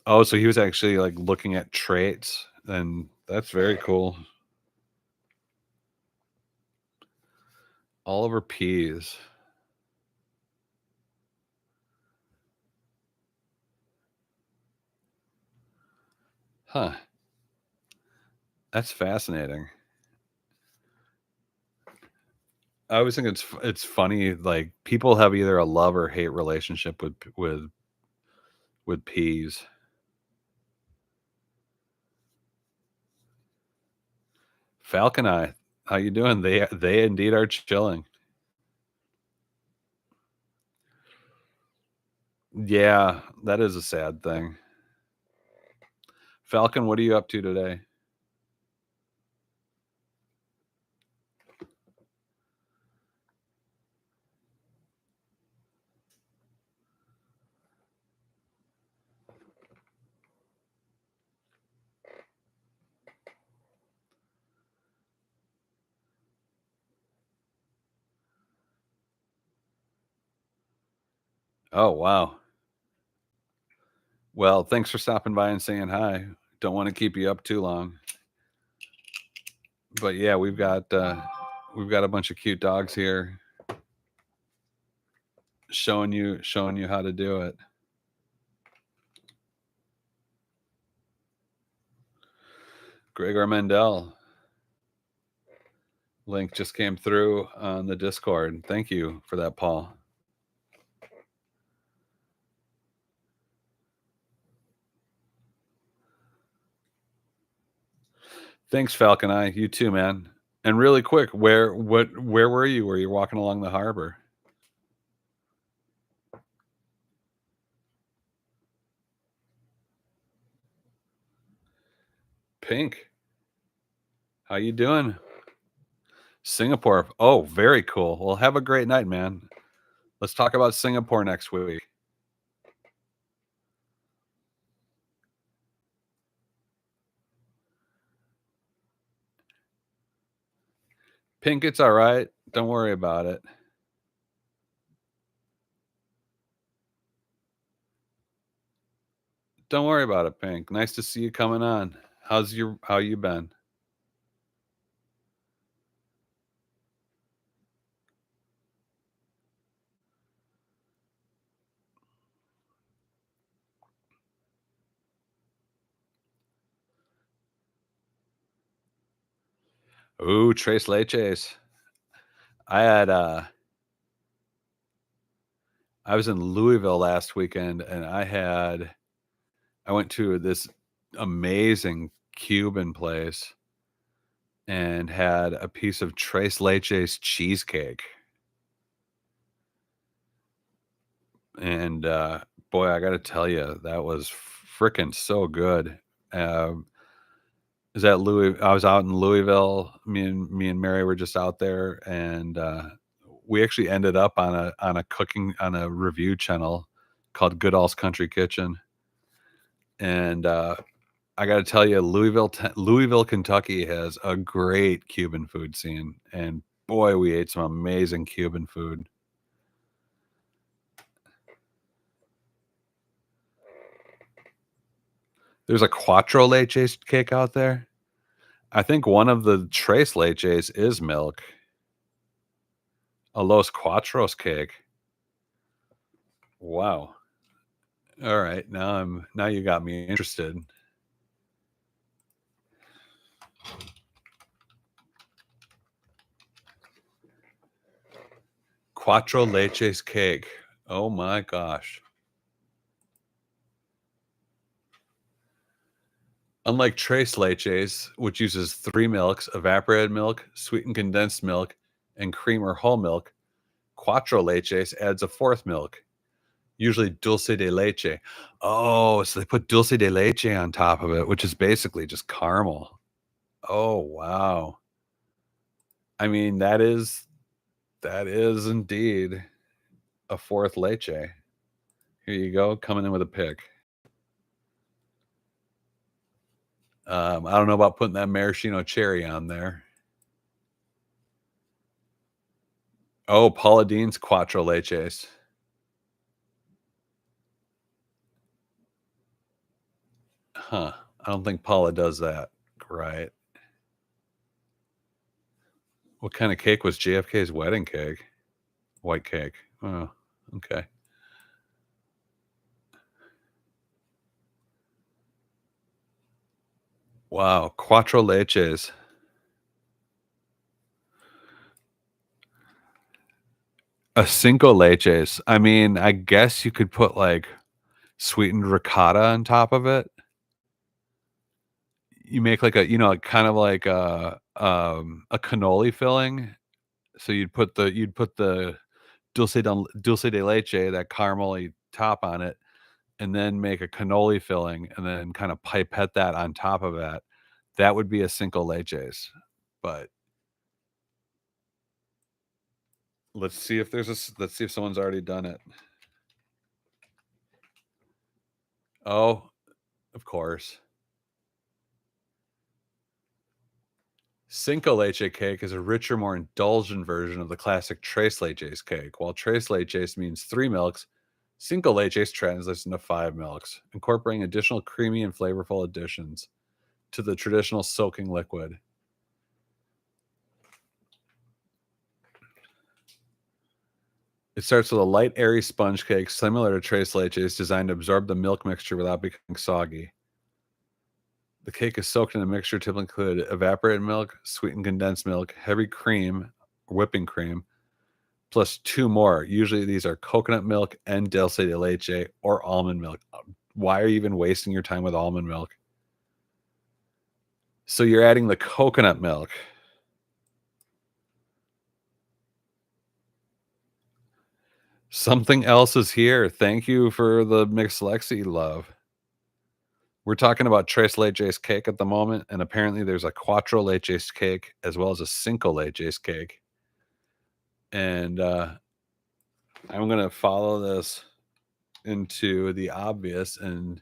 Oh, so he was actually like looking at traits, and that's very cool. Oliver peas. Huh. That's fascinating. I always think it's funny, like, people have either a love or hate relationship with peas. Falcon Eye, how you doing? They indeed are chilling. Yeah, that is a sad thing. Falcon, what are you up to today? Oh, wow. Well, thanks for stopping by and saying hi. Don't wanna keep you up too long. But, yeah, we've got a bunch of cute dogs here showing you how to do it. Gregor Mendel, link just came through on the Discord. Thank you for that, Paul. Thanks, Falcon Eye. You too, man. And really quick, where were you? Were you walking along the harbor? Pink, how you doing? Singapore. Oh, very cool. Well, have a great night, man. Let's talk about Singapore next week. Pink, it's all right. Don't worry about it. Don't worry about it, Pink. Nice to see you coming on. How you been? Ooh, Trace Leches. I had I was in Louisville last weekend, and I went to this amazing Cuban place and had a piece of Tres Leches cheesecake. And, boy, I gotta tell you, that was fricking so good. Um, is at Louis I was out in Louisville. Me and Mary were just out there, and, we actually ended up on a review channel called Goodall's Country Kitchen. And, I gotta tell you, Louisville, Kentucky has a great Cuban food scene, and boy, we ate some amazing Cuban food. There's a cuatro leches cake out there. I think one of the tres leches is milk. A Los Cuatros cake. Wow. Alright, now you got me interested. Cuatro leches cake. Oh my gosh. Unlike Tres Leches, which uses 3 milks, evaporated milk, sweetened condensed milk, and cream or whole milk, Cuatro Leches adds a 4th milk, usually dulce de leche. Oh, so they put dulce de leche on top of it, which is basically just caramel. Oh, wow. I mean, that is indeed a 4th leche. Here you go, coming in with a pick. I don't know about putting that maraschino cherry on there. Oh, Paula Deen's Cuatro Leches. Huh. I don't think Paula does that. Right. What kind of cake was JFK's wedding cake? White cake. Oh, okay. Wow. Cuatro leches. A cinco leches. I mean, I guess you could put like sweetened ricotta on top of it. You make like kind of like a cannoli filling. So you'd put the dulce de leche, that caramely top on it, and then make a cannoli filling and then kind of pipette that on top of that. That would be a cinco leches. But let's see if someone's already done it. Oh, of course. Cinco leche cake is a richer, more indulgent version of the classic tres leches cake. While tres leches means 3 milks, cinco leches translates into 5 milks, incorporating additional creamy and flavorful additions to the traditional soaking liquid. It starts with a light, airy sponge cake similar to tres leches, designed to absorb the milk mixture without becoming soggy. The cake is soaked in a mixture typically include evaporated milk, sweetened condensed milk, heavy cream, whipping cream, plus 2 more. Usually these are coconut milk and dulce de leche or almond milk. Why are you even wasting your time with almond milk? So you're adding the coconut milk. Something else is here. Thank you for the mixed Lexi love. We're talking about tres leches cake at the moment, and apparently there's a cuatro leches cake as well as a cinco leches cake. And I'm gonna follow this into the obvious and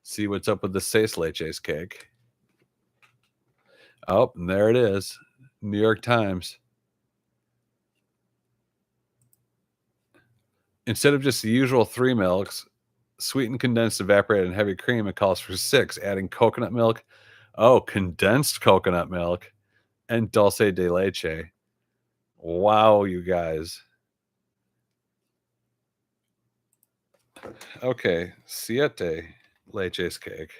see what's up with the seis leches cake. Oh, and there it is. New York Times. Instead of just the usual 3 milks, sweetened, condensed, evaporated, and heavy cream, it calls for 6, adding coconut milk. Oh, condensed coconut milk and dulce de leche. Wow, you guys. Okay, siete leches cake.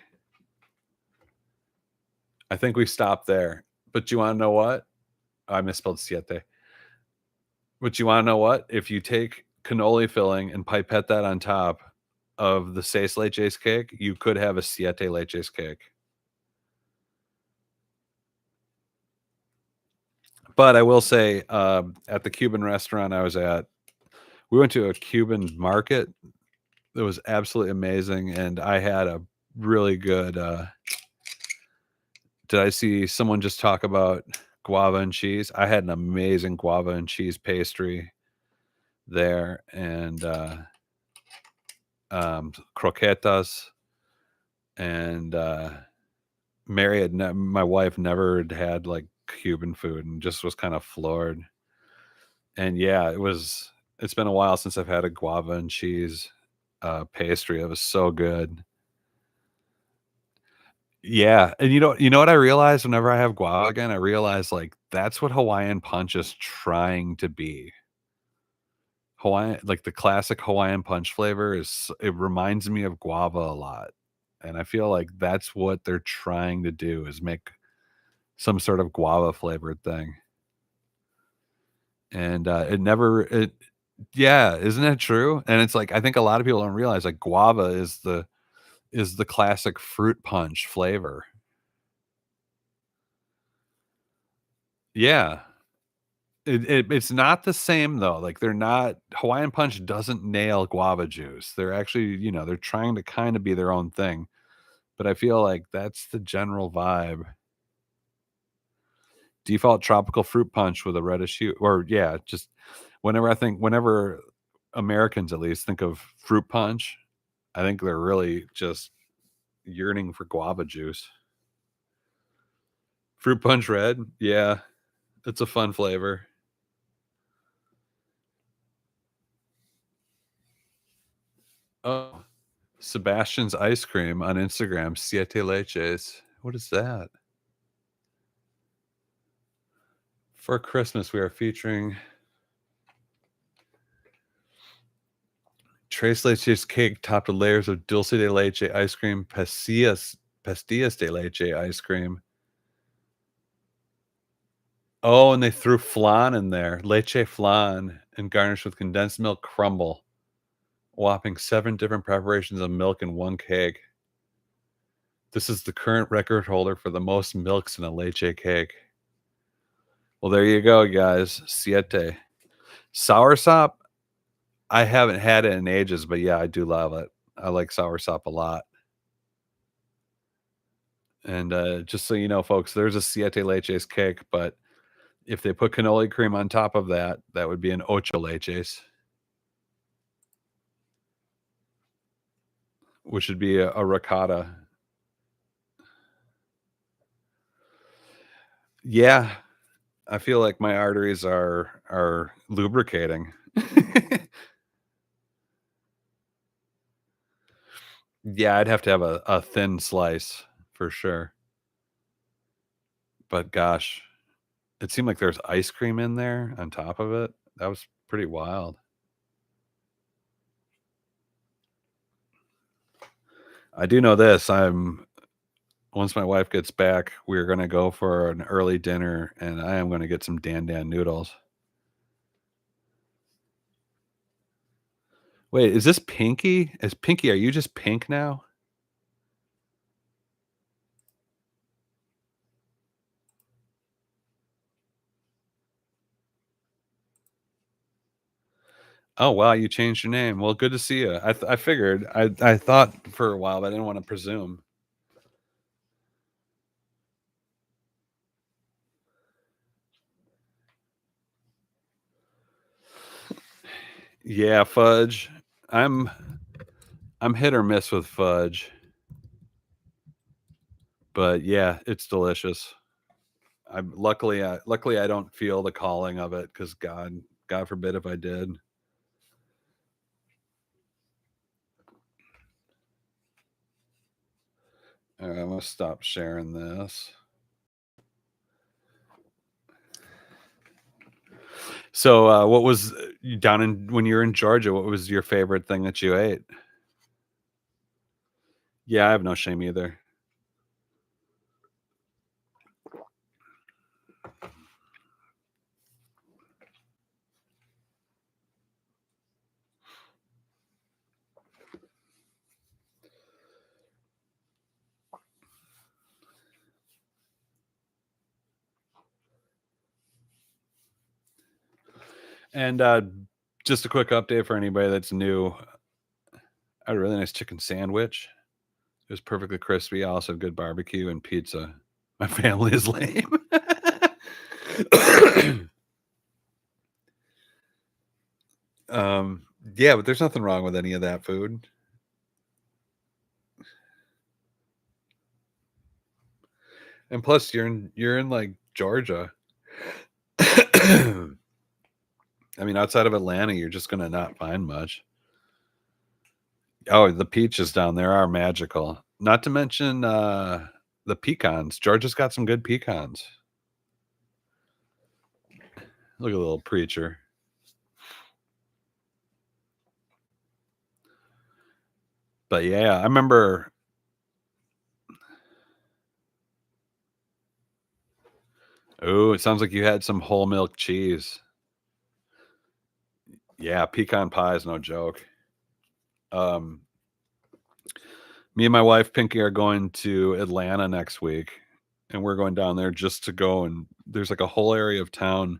I think we stopped there. But you wanna know what? I misspelled siete. But you wanna know what? If you take cannoli filling and pipette that on top of the seis leches cake, you could have a siete leches cake. But I will say, at the Cuban restaurant I was at, we went to a Cuban market that was absolutely amazing, and I had a really good, did I see someone just talk about guava and cheese? I had an amazing guava and cheese pastry there, and, croquetas, and, my wife never had, like, Cuban food and just was kinda floored. And, yeah, it's been a while since I've had a guava and cheese, pastry. It was so good. Yeah, and you know what I realized whenever I have guava again? I realize, like, that's what Hawaiian punch is trying to be. Hawaiian like, the classic Hawaiian punch flavor it reminds me of guava a lot, and I feel like that's what they're trying to do is make some sort of guava flavored thing. And, it never it Yeah, isn't that true? And it's like, I think a lot of people don't realize, like, guava is the classic fruit punch flavor. Yeah. It's not the same though, like, they're not Hawaiian Punch doesn't nail guava juice. They're actually, they're trying to kinda be their own thing, but I feel like that's the general vibe. Default tropical fruit punch with a reddish hue, or yeah, just whenever Americans at least think of fruit punch, I think they're really just yearning for guava juice. Fruit punch red, yeah, it's a fun flavor. Oh, Sebastian's ice cream on Instagram, siete leches. What is that? For Christmas, we are featuring tres leches cake topped with layers of dulce de leche ice cream, pastillas de leche ice cream. Oh, and they threw flan in there, leche flan, and garnished with condensed milk crumble. Whopping 7 different preparations of milk in one cake. This is the current record holder for the most milks in a leche cake. Well, there you go, guys. Siete. Soursop, I haven't had it in ages, but yeah, I do love it. I like soursop a lot. And just so you know, folks, there's a siete leches cake, but if they put cannoli cream on top of that, that would be an ocho leches, which would be a ricotta. Yeah, I feel like my arteries are lubricating. Yeah, I'd have to have a thin slice for sure. But gosh, it seemed like there's ice cream in there on top of it. That was pretty wild. I do know this. I'm Once my wife gets back, we're gonna go for an early dinner, and I am gonna get some Dan Dan noodles. Wait, is this Pinky? Is Pinky, are you just pink now? Oh, wow, you changed your name. Well, good to see you. I figured. I thought for a while, but I didn't wanna presume. Yeah, fudge. I'm I'm hit or miss with fudge, but yeah, it's delicious. Luckily I don't feel the calling of it because God forbid if I did. Alright, I'm gonna stop sharing this. So, what was you down in when you were in Georgia, what was your favorite thing that you ate? Yeah, I have no shame either. And, just a quick update for anybody that's new. I had a really nice chicken sandwich. It was perfectly crispy, also good barbecue and pizza. My family is lame. Um, yeah, but there's nothing wrong with any of that food. And plus you're in, like, Georgia. I mean, outside of Atlanta, you're just gonna not find much. Oh, the peaches down there are magical. Not to mention, the pecans. Georgia's got some good pecans. Look at the little preacher. But yeah, I remember. Oh, it sounds like you had some whole milk cheese. Yeah, pecan pie is no joke. Um, Me and my wife Pinky are going to Atlanta next week, and we're going down there just to go, and there's like a whole area of town.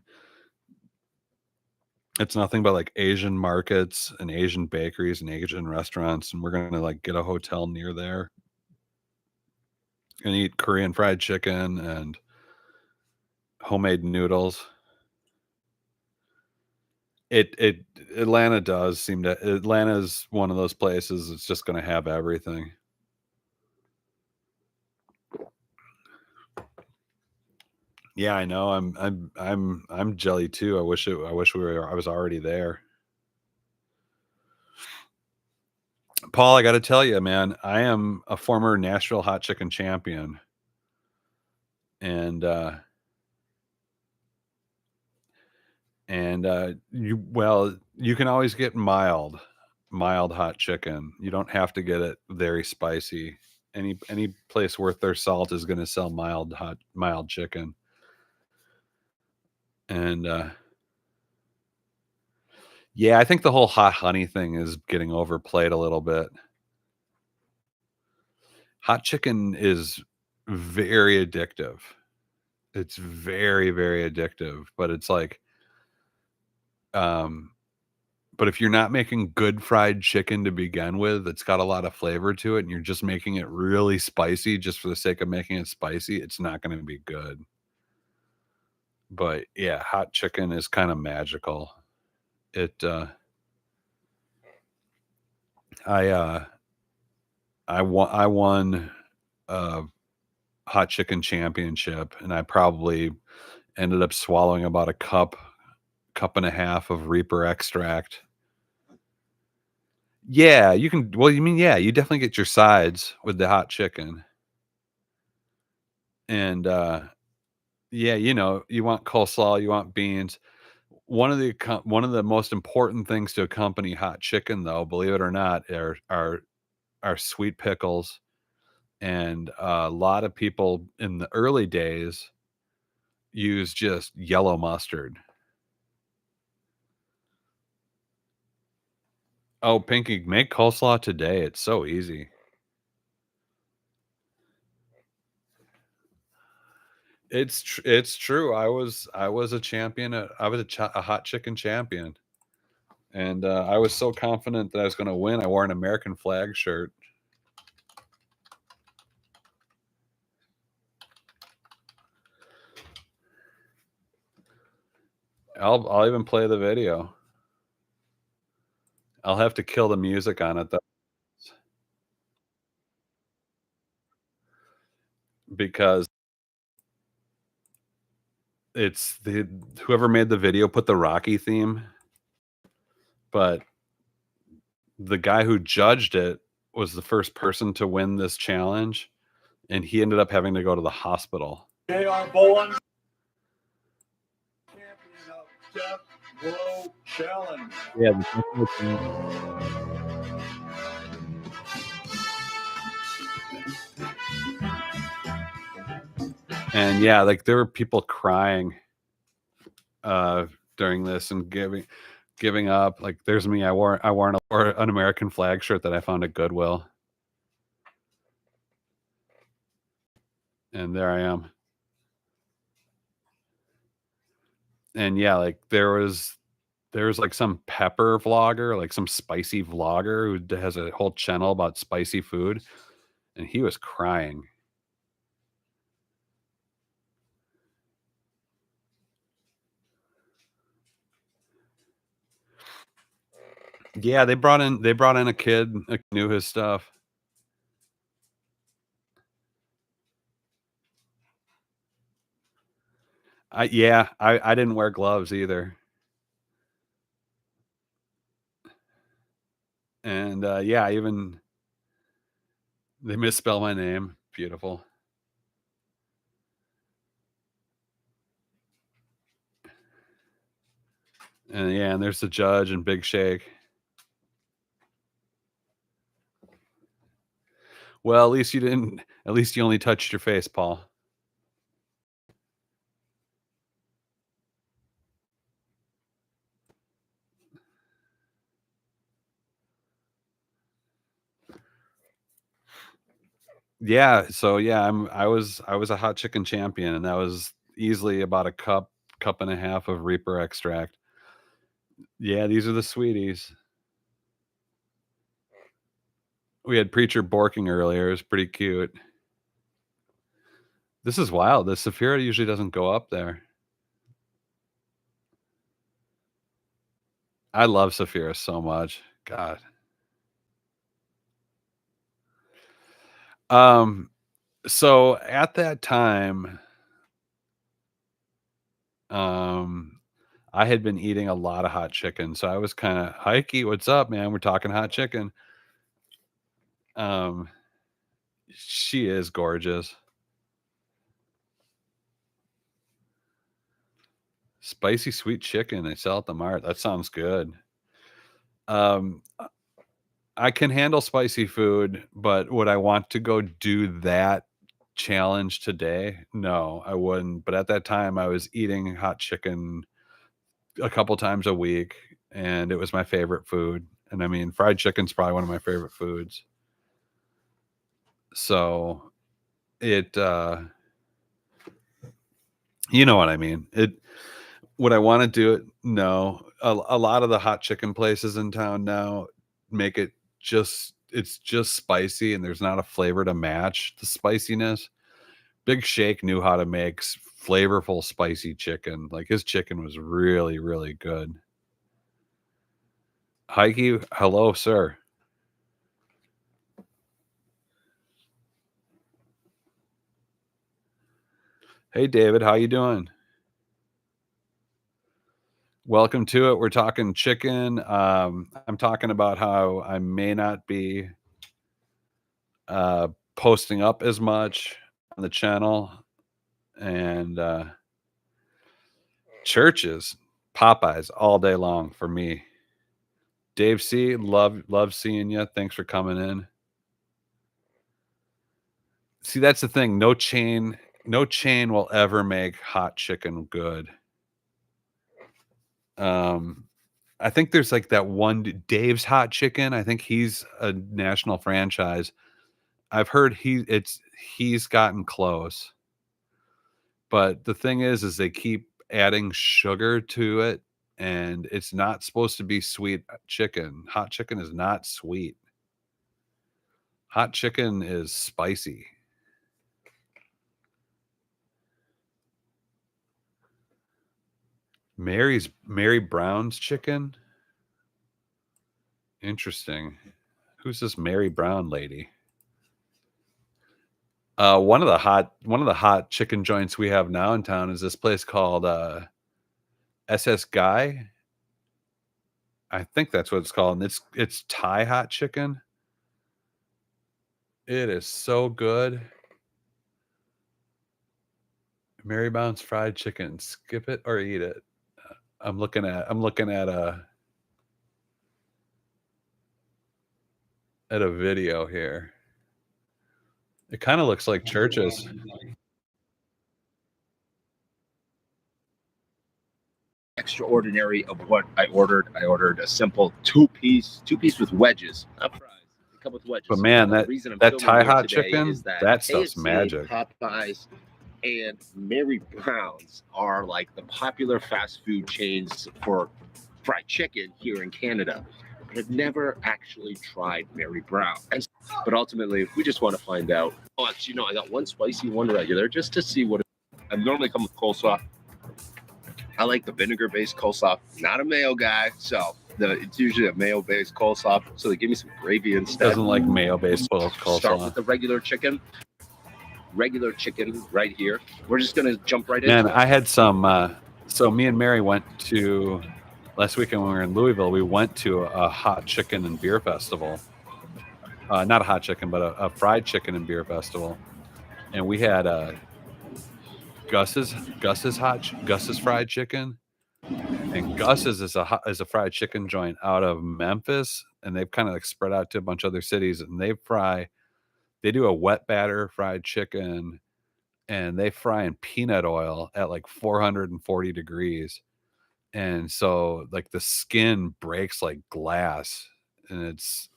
It's nothing but like Asian markets and Asian bakeries and Asian restaurants, and we're gonna like get a hotel near there and eat Korean fried chicken and homemade noodles. It Atlanta does seem to Atlanta's one of those places that's just gonna have everything. Yeah, I know. I'm jelly too. I wish I was already there. Paul, I gotta tell you, man, I am a former Nashville hot chicken champion, and, you can always get mild hot chicken. You don't have to get it very spicy. Any place worth their salt is gonna sell mild chicken, and, yeah, I think the whole hot honey thing is getting overplayed a little bit. Hot chicken is very addictive. It's very, very addictive, but it's like, um but if you're not making good fried chicken to begin with, it's got a lot of flavor to it, and you're just making it really spicy just for the sake of making it spicy, it's not gonna be good. But, yeah, hot chicken is kinda magical. It, I, I won a hot chicken championship, and I probably ended up swallowing about a cup and a half of Reaper extract. Yeah, you can you mean, yeah, you definitely get your sides with the hot chicken, and, yeah, you want coleslaw, you want beans. One of the most important things to accompany hot chicken, though, believe it or not, are sweet pickles, and a lot of people in the early days use just yellow mustard. Oh, Pinky, make coleslaw today, it's so easy. It's true. I was a champion at I was a hot chicken champion, and, I was so confident that I was gonna win, I wore an American flag shirt. I'll even play the video. I'll have to kill the music on it, though, because it's the whoever made the video put the Rocky theme, but the guy who judged it was the first person to win this challenge, and he ended up having to go to the hospital. J.R. Bowen, champion of Death Row Challenge. Yeah, and yeah, like, there were people crying, uh, during this and giving up. Like, there's me, wore an American flag shirt that I found at Goodwill, and there I am. And yeah, like, there's like some pepper vlogger, like some spicy vlogger who has a whole channel about spicy food, and he was crying. Yeah, they brought in a kid, like, knew his stuff. I didn't wear gloves either. And, yeah, I even they misspell my name. Beautiful. And, yeah, and there's the judge and Big Shake. Well, at least you only touched your face, Paul. Yeah, so yeah, I was a hot chicken champion, and that was easily about a cup and a half of Reaper extract. Yeah, these are the sweeties. We had Preacher borking earlier. It was pretty cute. This is wild. The Saphira usually doesn't go up there. I love Saphira so much. God. Um, so at that time, um, I had been eating a lot of hot chicken, so I was kinda, "Hikey, what's up, man? We're talking hot chicken." Um, she is gorgeous. Spicy sweet chicken, they sell at the mart. That sounds good. Um, I can handle spicy food, but would I want to go do that challenge today? No, I wouldn't. But at that time, I was eating hot chicken a couple times a week, and it was my favorite food. And I mean, fried chicken's probably one of my favorite foods. So it, you know what I mean? Would I want to do it? No. A lot of the hot chicken places in town now make it it's just spicy and there's not a flavor to match the spiciness. Big Shake knew how to make flavorful spicy chicken. Like his chicken was really, really good. Heike, hello, sir. Hey, David, how you doing? Welcome to it. We're talking chicken. I'm talking about how I may not be uh, posting up as much on the channel and churches, Popeyes all day long for me. Dave C, love seeing you. Thanks for coming in. See, that's the thing. No chain will ever make hot chicken good. Um, I think there's like that one Dave's Hot Chicken. I think he's a national franchise. I've heard he's gotten close. But the thing is they keep adding sugar to it, and it's not supposed to be sweet chicken. Hot chicken is not sweet. Hot chicken is spicy. Mary Brown's chicken? Interesting. Who's this Mary Brown lady? One of the hot chicken joints we have now in town is this place called SS Guy. I think that's what it's called. And it's Thai hot chicken. It is so good. Mary Brown's fried chicken. Skip it or eat it. I'm looking at a video here. It kind of looks like churches. Extraordinary of what I ordered. I ordered a simple two-piece with wedges, not fries. They come with wedges. But man, the reason I'm that filming Thai here hot today chicken, is that stuff's KFC, magic. Popeyes, and Mary Brown's are like the popular fast food chains for fried chicken here in Canada. I've never actually tried Mary Brown, but ultimately, we just want to find out. Oh, actually, no, I got one spicy, one regular, just to see what. I normally come with coleslaw. I like the vinegar-based coleslaw. Not a mayo guy, so it's usually a mayo-based coleslaw. So they give me some gravy instead. Doesn't like mayo-based coleslaw. Start with the regular chicken. Regular chicken right here. We're just gonna jump right in. Man, I had some. So me and Mary went to last weekend when we were in Louisville. We went to a hot chicken and beer festival. Not a hot chicken, but a fried chicken and beer festival. And we had Gus's fried chicken, and Gus's is a fried chicken joint out of Memphis, and they've kind of like spread out to a bunch of other cities, and they do a wet batter fried chicken, and they fry in peanut oil at like 440 degrees, and so like the skin breaks like glass, and it's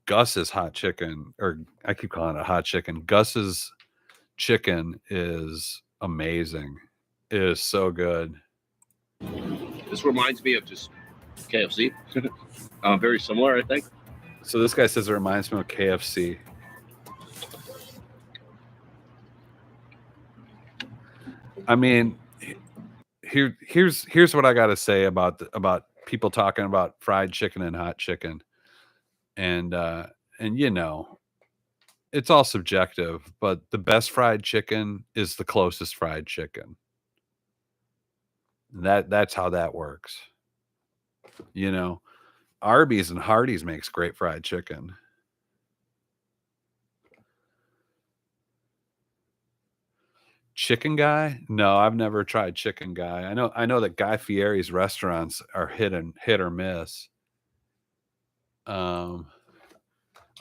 Gus's hot chicken, or I keep calling it hot chicken. Gus's chicken is amazing. It is so good. This reminds me of just KFC. Very similar, I think. So this guy says it reminds me of KFC. I mean, here's what I got to say about people talking about fried chicken and hot chicken, and you know, it's all subjective, but the best fried chicken is the closest fried chicken. That's how that works. You know, Arby's and Hardee's makes great fried chicken. Chicken Guy? No, I've never tried Chicken Guy. I know that Guy Fieri's restaurants are hit or miss. I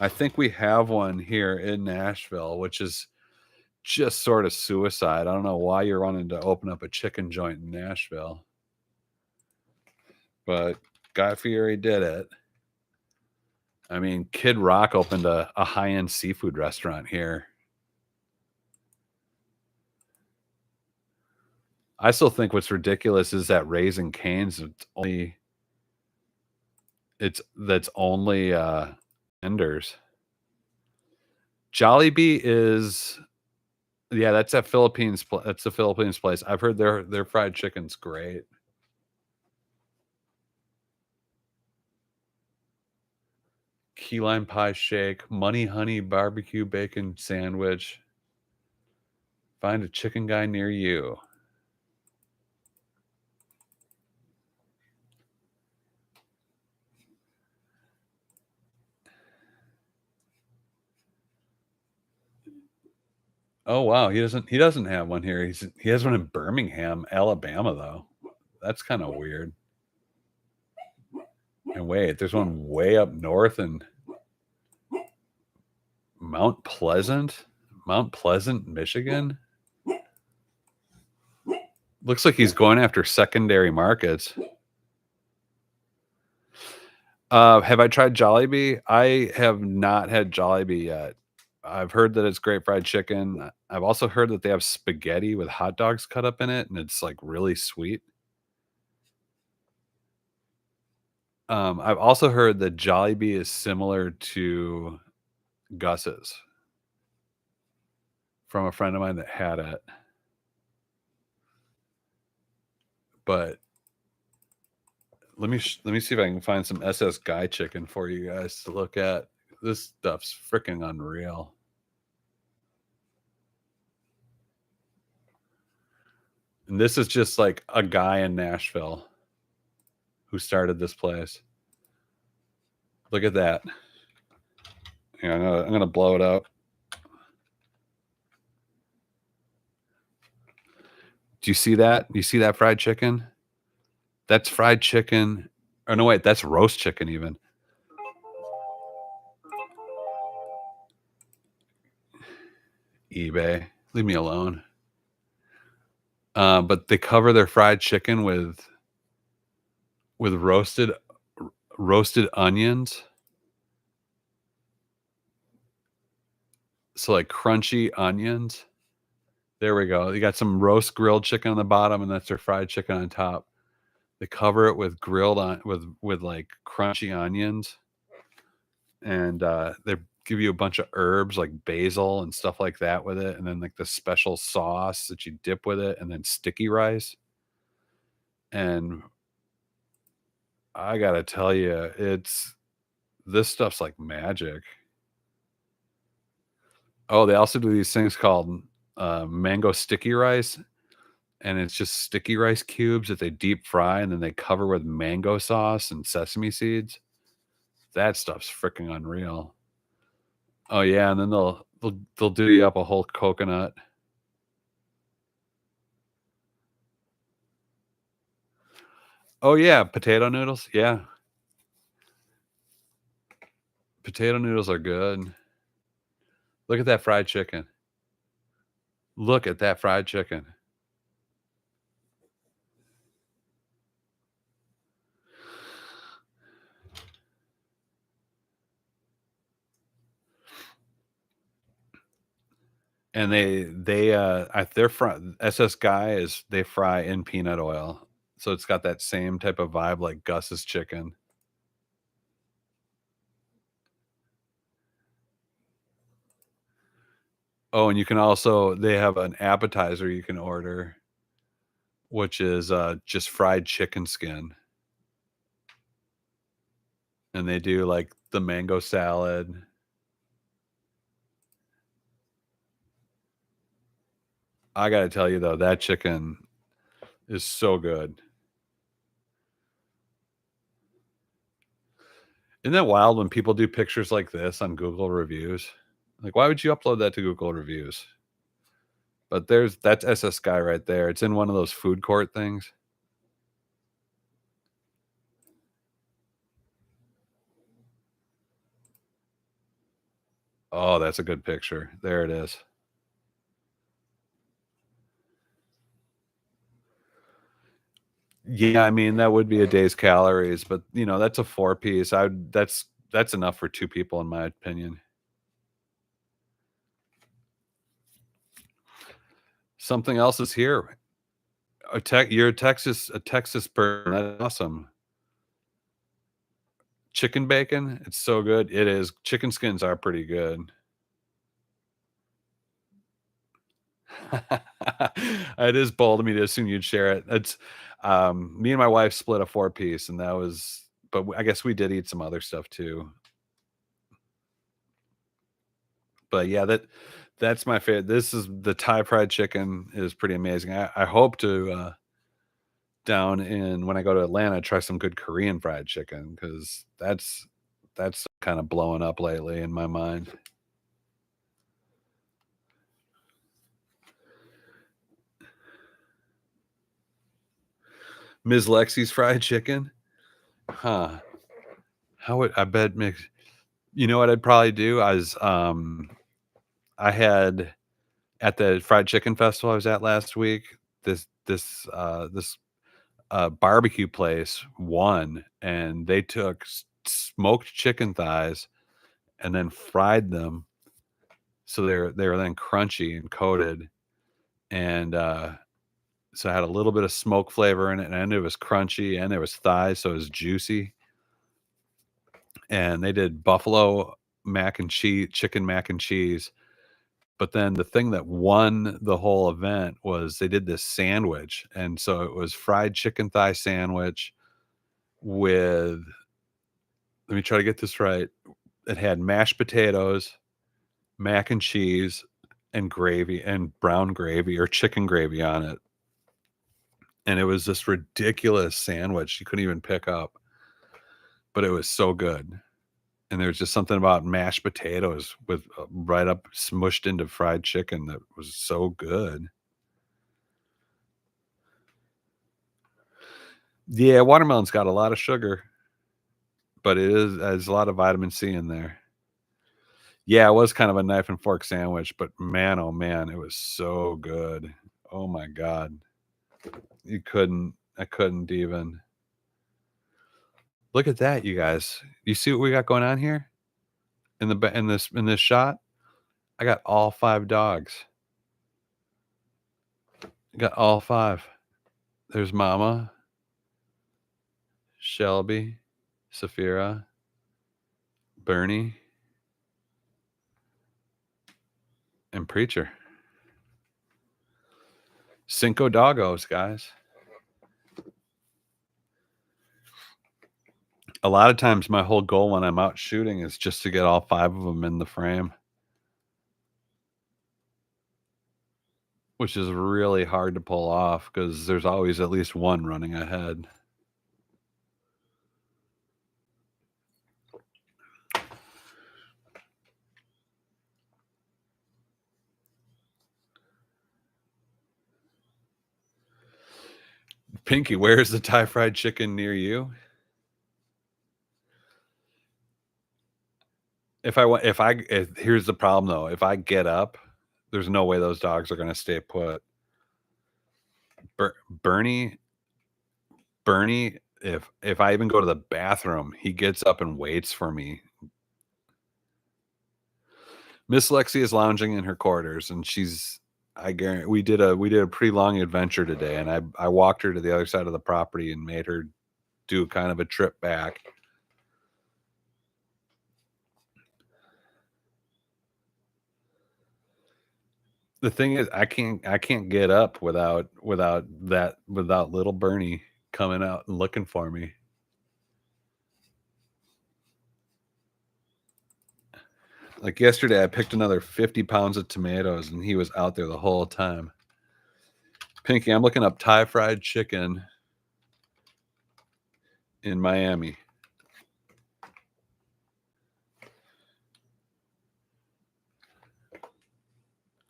think we have one here in Nashville, which is just sort of suicide. I don't know why you're wanting to open up a chicken joint in Nashville, but Guy Fieri did it. I mean, Kid Rock opened a high-end seafood restaurant here. I still think what's ridiculous is that Raising Cane's that's only Enders. Jollibee is, yeah, that's a Philippines. That's the Philippines place. I've heard their fried chicken's great. Key lime pie shake, money honey barbecue bacon sandwich. Find a Chicken Guy near you. Oh wow, he doesn't have one here. He has one in Birmingham, Alabama though. That's kind of weird. And wait, there's one way up north in Mount Pleasant, Michigan. Looks like he's going after secondary markets. Have I tried Jollibee? I have not had Jollibee yet. I've heard that it's great fried chicken. I've also heard that they have spaghetti with hot dogs cut up in it, and it's like really sweet. I've also heard that Jollibee is similar to Gus's from a friend of mine that had it. But let me see if I can find some SS Guy chicken for you guys to look at. This stuff's freaking unreal. And this is just like a guy in Nashville who started this place. Look at that. Yeah, I'm gonna blow it up. Do you see that? You see that fried chicken? That's fried chicken. Oh no, wait, that's roast chicken even. eBay. Leave me alone. But they cover their fried chicken with roasted onions. So like crunchy onions. There we go. You got some roast grilled chicken on the bottom, and that's their fried chicken on top. They cover it with grilled on with like crunchy onions, and they give you a bunch of herbs like basil and stuff like that with it, and then like the special sauce that you dip with it, and then sticky rice. And I gotta tell you, this stuff's like magic. Oh, they also do these things called mango sticky rice, and it's just sticky rice cubes that they deep fry and then they cover with mango sauce and sesame seeds. That stuff's freaking unreal. Oh yeah, and then they'll do you up a whole coconut. Oh yeah, potato noodles. Yeah. Potato noodles are good. Look at that fried chicken. Look at that fried chicken. And their front SS Guy is they fry in peanut oil, so it's got that same type of vibe like Gus's chicken. Oh, and you can also they have an appetizer you can order, which is, just fried chicken skin, and they do, like, the mango salad. I gotta tell you, though, that chicken is so good. Isn't that wild when people do pictures like this on Google reviews? Like, why would you upload that to Google reviews? But that's SS Guy right there. It's in one of those food court things. Oh, that's a good picture. There it is. Yeah, I mean, that would be a day's calories, but, that's a 4-piece. That's enough for 2 people in my opinion. Something else is here. You're a Texas person. That's awesome. Chicken bacon, it's so good. It is. Chicken skins are pretty good. It is bold of me to assume you'd share it. Me and my wife split a 4-piece, and that was but I guess we did eat some other stuff too. But yeah, that's my favorite. This is the Thai fried chicken is pretty amazing. I hope to, down in when I go to Atlanta, try some good Korean fried chicken because that's kinda blowing up lately in my mind. Ms. Lexi's fried chicken? Huh. How would I bet mix you know what I'd probably do? I had at the fried chicken festival I was at last week, this barbecue place won, and they took smoked chicken thighs and then fried them so they were then crunchy and coated, and so it had a little bit of smoke flavor in it, and it was crunchy, and there was thighs, so it was juicy. And they did buffalo mac and cheese, chicken mac and cheese. But then the thing that won the whole event was they did this sandwich, and so it was fried chicken thigh sandwich with let me try to get this right. It had mashed potatoes, mac and cheese, and gravy and brown gravy or chicken gravy on it. And it was this ridiculous sandwich you couldn't even pick up, but it was so good. And there was just something about mashed potatoes with, right up smushed into fried chicken that was so good. Yeah, watermelon's got a lot of sugar, but it is has a lot of vitamin C in there. Yeah, it was kind of a knife and fork sandwich, but man, oh man, it was so good. Oh my god. I couldn't even. Look at that, you guys. You see what we got going on here in the ba in this shot? I got all 5 dogs. I got all 5. There's Mama, Shelby, Saphira, Bernie, and Preacher. Cinco doggos, guys. A lot of times my whole goal when I'm out shooting is just to get all 5 of them in the frame, which is really hard to pull off because there's always at least one running ahead. Pinky, where is the Thai fried chicken near you? If here's the problem though, if I get up, there's no way those dogs are gonna stay put. Ber Bernie Bernie, if I even go to the bathroom, he gets up and waits for me. Miss Lexi is lounging in her quarters, and I guarantee we did a pretty long adventure today, and I walked her to the other side of the property and made her do kind of a trip back. The thing is, I can't get up without little Bernie coming out and looking for me. Like yesterday, I picked another 50 pounds of tomatoes, and he was out there the whole time. Pinky, I'm looking up Thai fried chicken in Miami.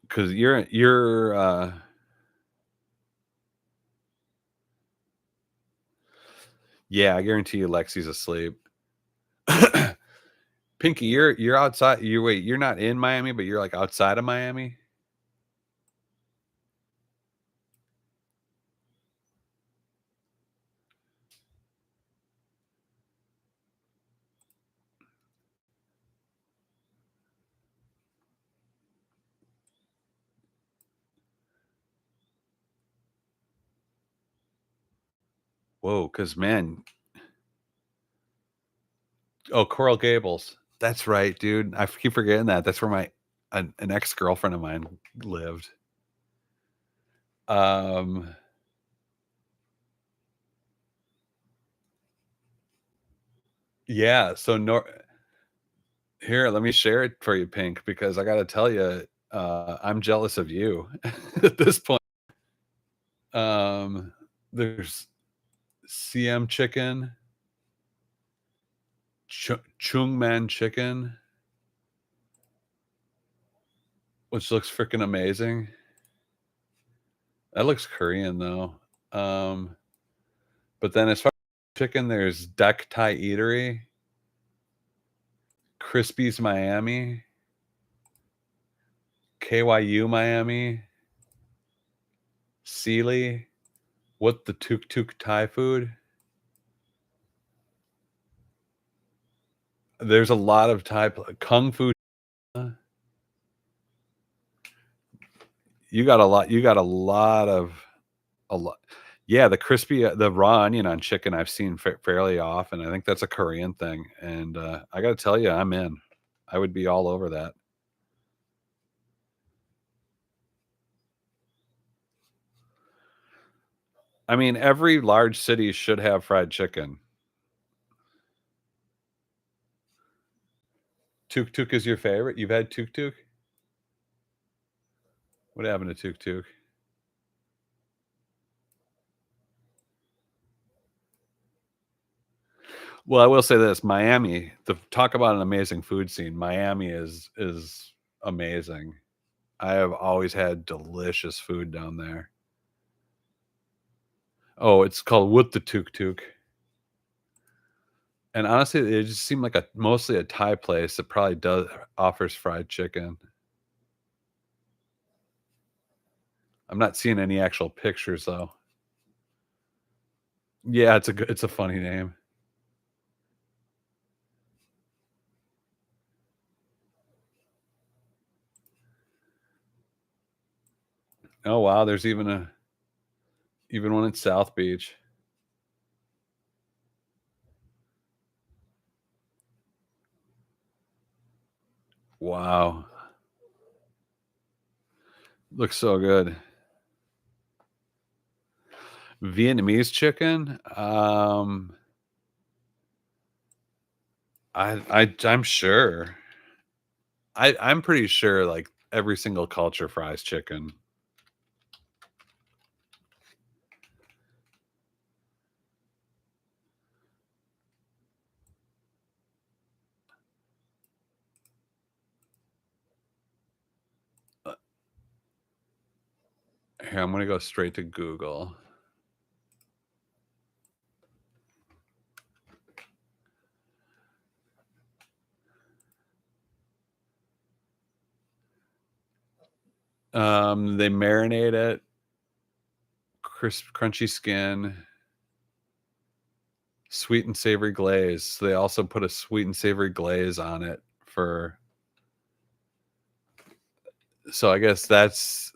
Because you're yeah, I guarantee you Lexi's asleep. Pinky, you're outside. You're not in Miami, but you're like outside of Miami. Whoa, because man, oh, Coral Gables. That's right, dude. I keep forgetting that. That's where an ex-girlfriend of mine lived. Yeah. So here, let me share it for you, Pink, because I got to tell you, I'm jealous of you at this point. There's CM chicken, Chung Man chicken, which looks freaking amazing. That looks Korean though. But then as far as chicken, there's Duck Thai Eatery, Crispy's Miami, KYU Miami, Sealy, What the Tuk Tuk Thai food. There's a lot of Thai Kung Fu. You got a lot. You got a lot. Yeah, the crispy, the raw onion on chicken I've seen fairly often. I think that's a Korean thing, and I got to tell you, I'm in. I would be all over that. I mean, every large city should have fried chicken. Tuk Tuk is your favorite? You've had Tuk Tuk? What happened to Tuk Tuk? Well, I will say this: Miami. Talk about an amazing food scene. Miami is amazing. I have always had delicious food down there. Oh, it's called What the Tuk Tuk. And honestly, it just seemed like mostly a Thai place that probably offers fried chicken. I'm not seeing any actual pictures though. Yeah, it's a funny name. Oh wow, there's even one in South Beach. Wow. Looks so good. Vietnamese chicken? I'm sure. I'm pretty sure like every single culture fries chicken. Here, I'm gonna go straight to Google. They marinate it, crisp, crunchy skin, sweet and savory glaze. So they also put a sweet and savory glaze on it for So I guess that's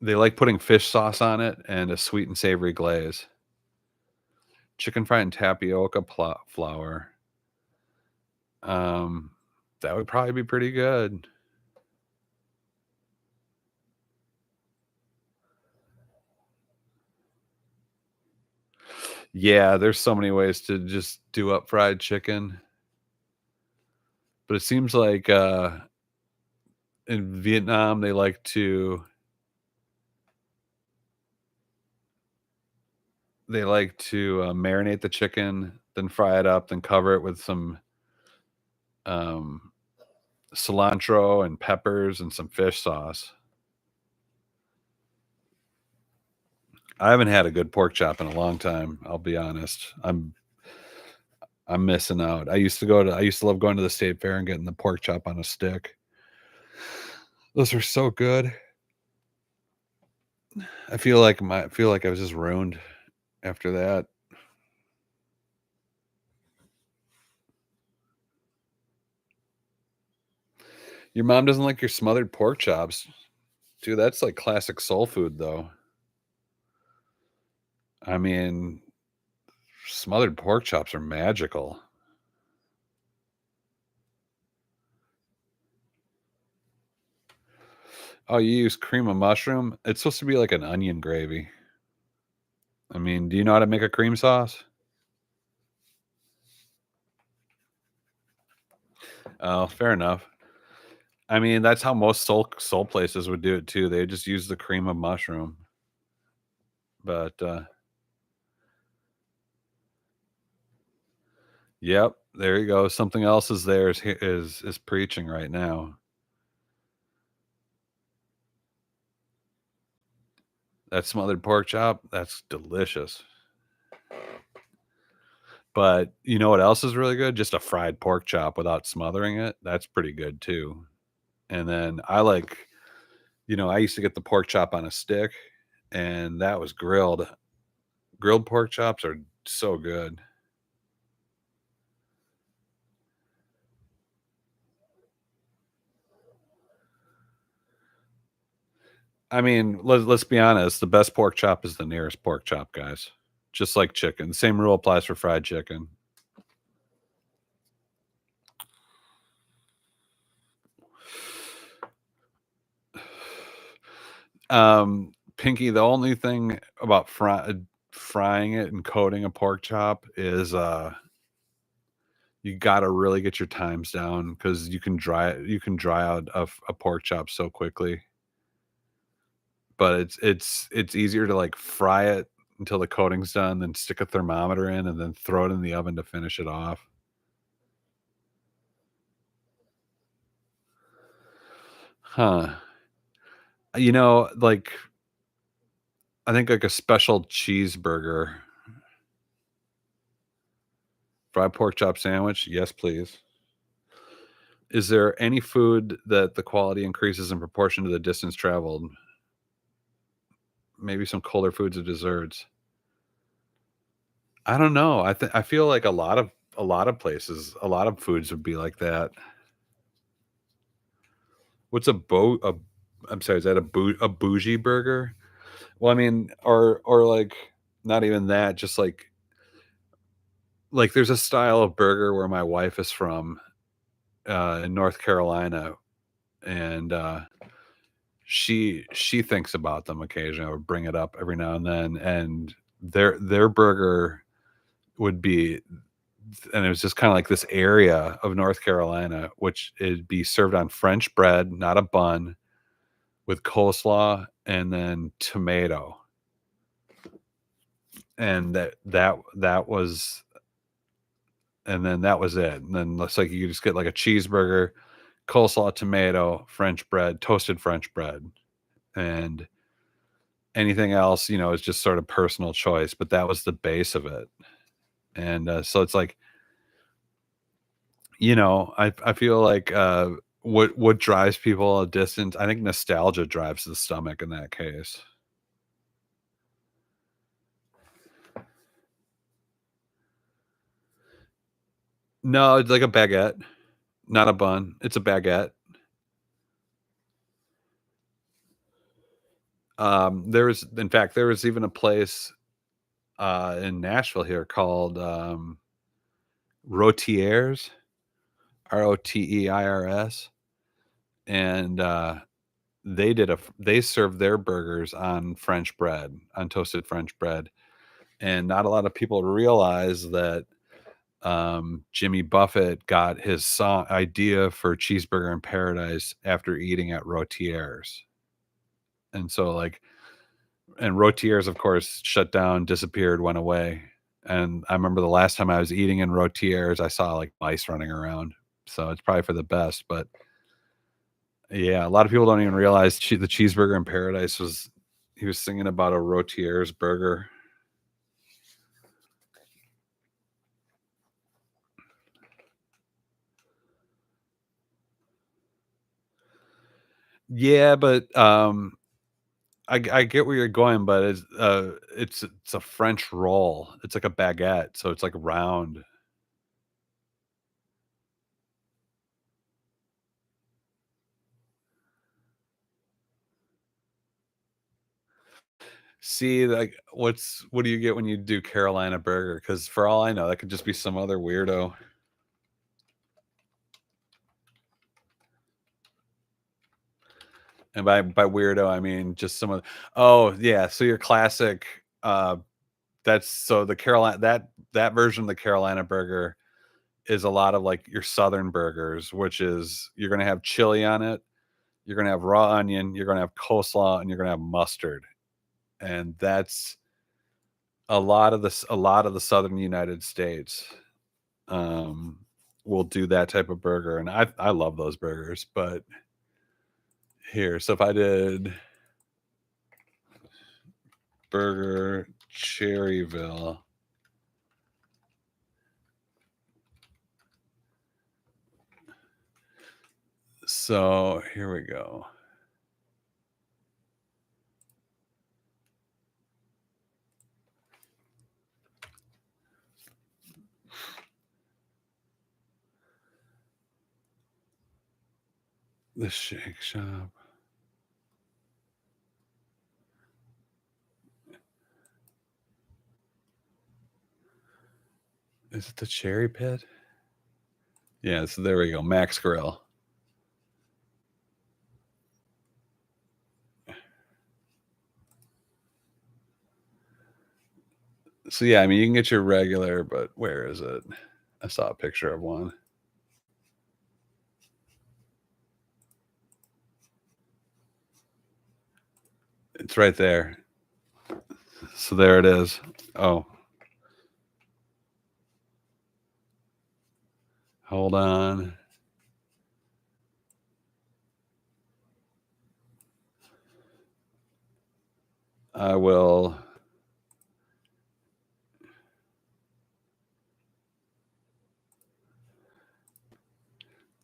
they like putting fish sauce on it and a sweet and savory glaze. Chicken fried and tapioca flour. Um, that would probably be pretty good. Yeah, there's so many ways to just do up fried chicken. But it seems like in Vietnam they like to marinate the chicken, then fry it up, then cover it with some um, cilantro and peppers and some fish sauce. I haven't had a good pork chop in a long time, I'll be honest. I'm missing out. I used to love going to the state fair and getting the pork chop on a stick. Those are so good. I feel like I was just ruined after that. Your mom doesn't like your smothered pork chops. Dude, that's like classic soul food though. I mean, smothered pork chops are magical. Oh, you use cream of mushroom? It's supposed to be like an onion gravy. I mean, do you know how to make a cream sauce? Oh, fair enough. I mean, that's how most soul places would do it too. They just use the cream of mushroom. But yep, there you go. Something else is there is preaching right now. That smothered pork chop, that's delicious. But you know what else is really good? Just a fried pork chop without smothering it. That's pretty good too. And then I used to get the pork chop on a stick and that was grilled. Grilled pork chops are so good. I mean, let's be honest, the best pork chop is the nearest pork chop, guys. Just like chicken. Same rule applies for fried chicken. Pinky, the only thing about frying it and coating a pork chop is you gotta really get your times down because you can dry out a pork chop so quickly. But it's easier to like fry it until the coating's done, then stick a thermometer in and then throw it in the oven to finish it off. Huh. Like I think like a special cheeseburger, fried pork chop sandwich. Yes, please. Is there any food that the quality increases in proportion to the distance traveled? Maybe some colder foods or desserts. I don't know. I feel like a lot of places, a lot of foods would be like that. What's I'm sorry, is that a bougie burger? Well, I mean, or like not even that, just like there's a style of burger where my wife is from in North Carolina and she thinks about them occasionally. I would bring it up every now and then, and their burger would be, and it was just kind of like this area of North Carolina, which it'd be served on French bread, not a bun, with coleslaw and then tomato, and that was it. And then looks like you just get like a cheeseburger, coleslaw, tomato, French bread, toasted French bread, and anything else, is just sort of personal choice, but that was the base of it. And so it's like, I feel like what drives people a distance, I think nostalgia drives the stomach in that case. No, it's like a baguette, not a bun. It's a baguette. In fact, there was even a place in Nashville here called Rotiers, Rotiers, and they served their burgers on French bread, on toasted French bread, and not a lot of people realize that Jimmy Buffett got his song idea for Cheeseburger in Paradise after eating at Rotiers. And so like and Rotiers, of course, shut down, disappeared, went away. And I remember the last time I was eating in Rotiers, I saw like mice running around. So it's probably for the best. But yeah, a lot of people don't even realize the Cheeseburger in Paradise was he was singing about a Rotiers burger. Yeah, but I get where you're going, but it's a French roll. It's like a baguette, so it's like round. See, like, what do you get when you do Carolina burger? Because for all I know, that could just be some other weirdo. And by weirdo, I mean just some of oh, yeah, so your classic, that's so the Carolina that version of the Carolina burger is a lot of, like, your Southern burgers, which is you're gonna have chili on it, you're gonna have raw onion, you're gonna have coleslaw, and you're gonna have mustard, and that's a lot of the Southern United States, um, will do that type of burger, and I love those burgers, but here, so if I did burger Cherryville. So here we go. The Shake Shop. Is it the Cherry Pit? Yeah, so there we go. Max Grill. So yeah, I mean you can get your regular, but where is it? I saw a picture of one. It's right there. So there it is. Oh, hold on. I will.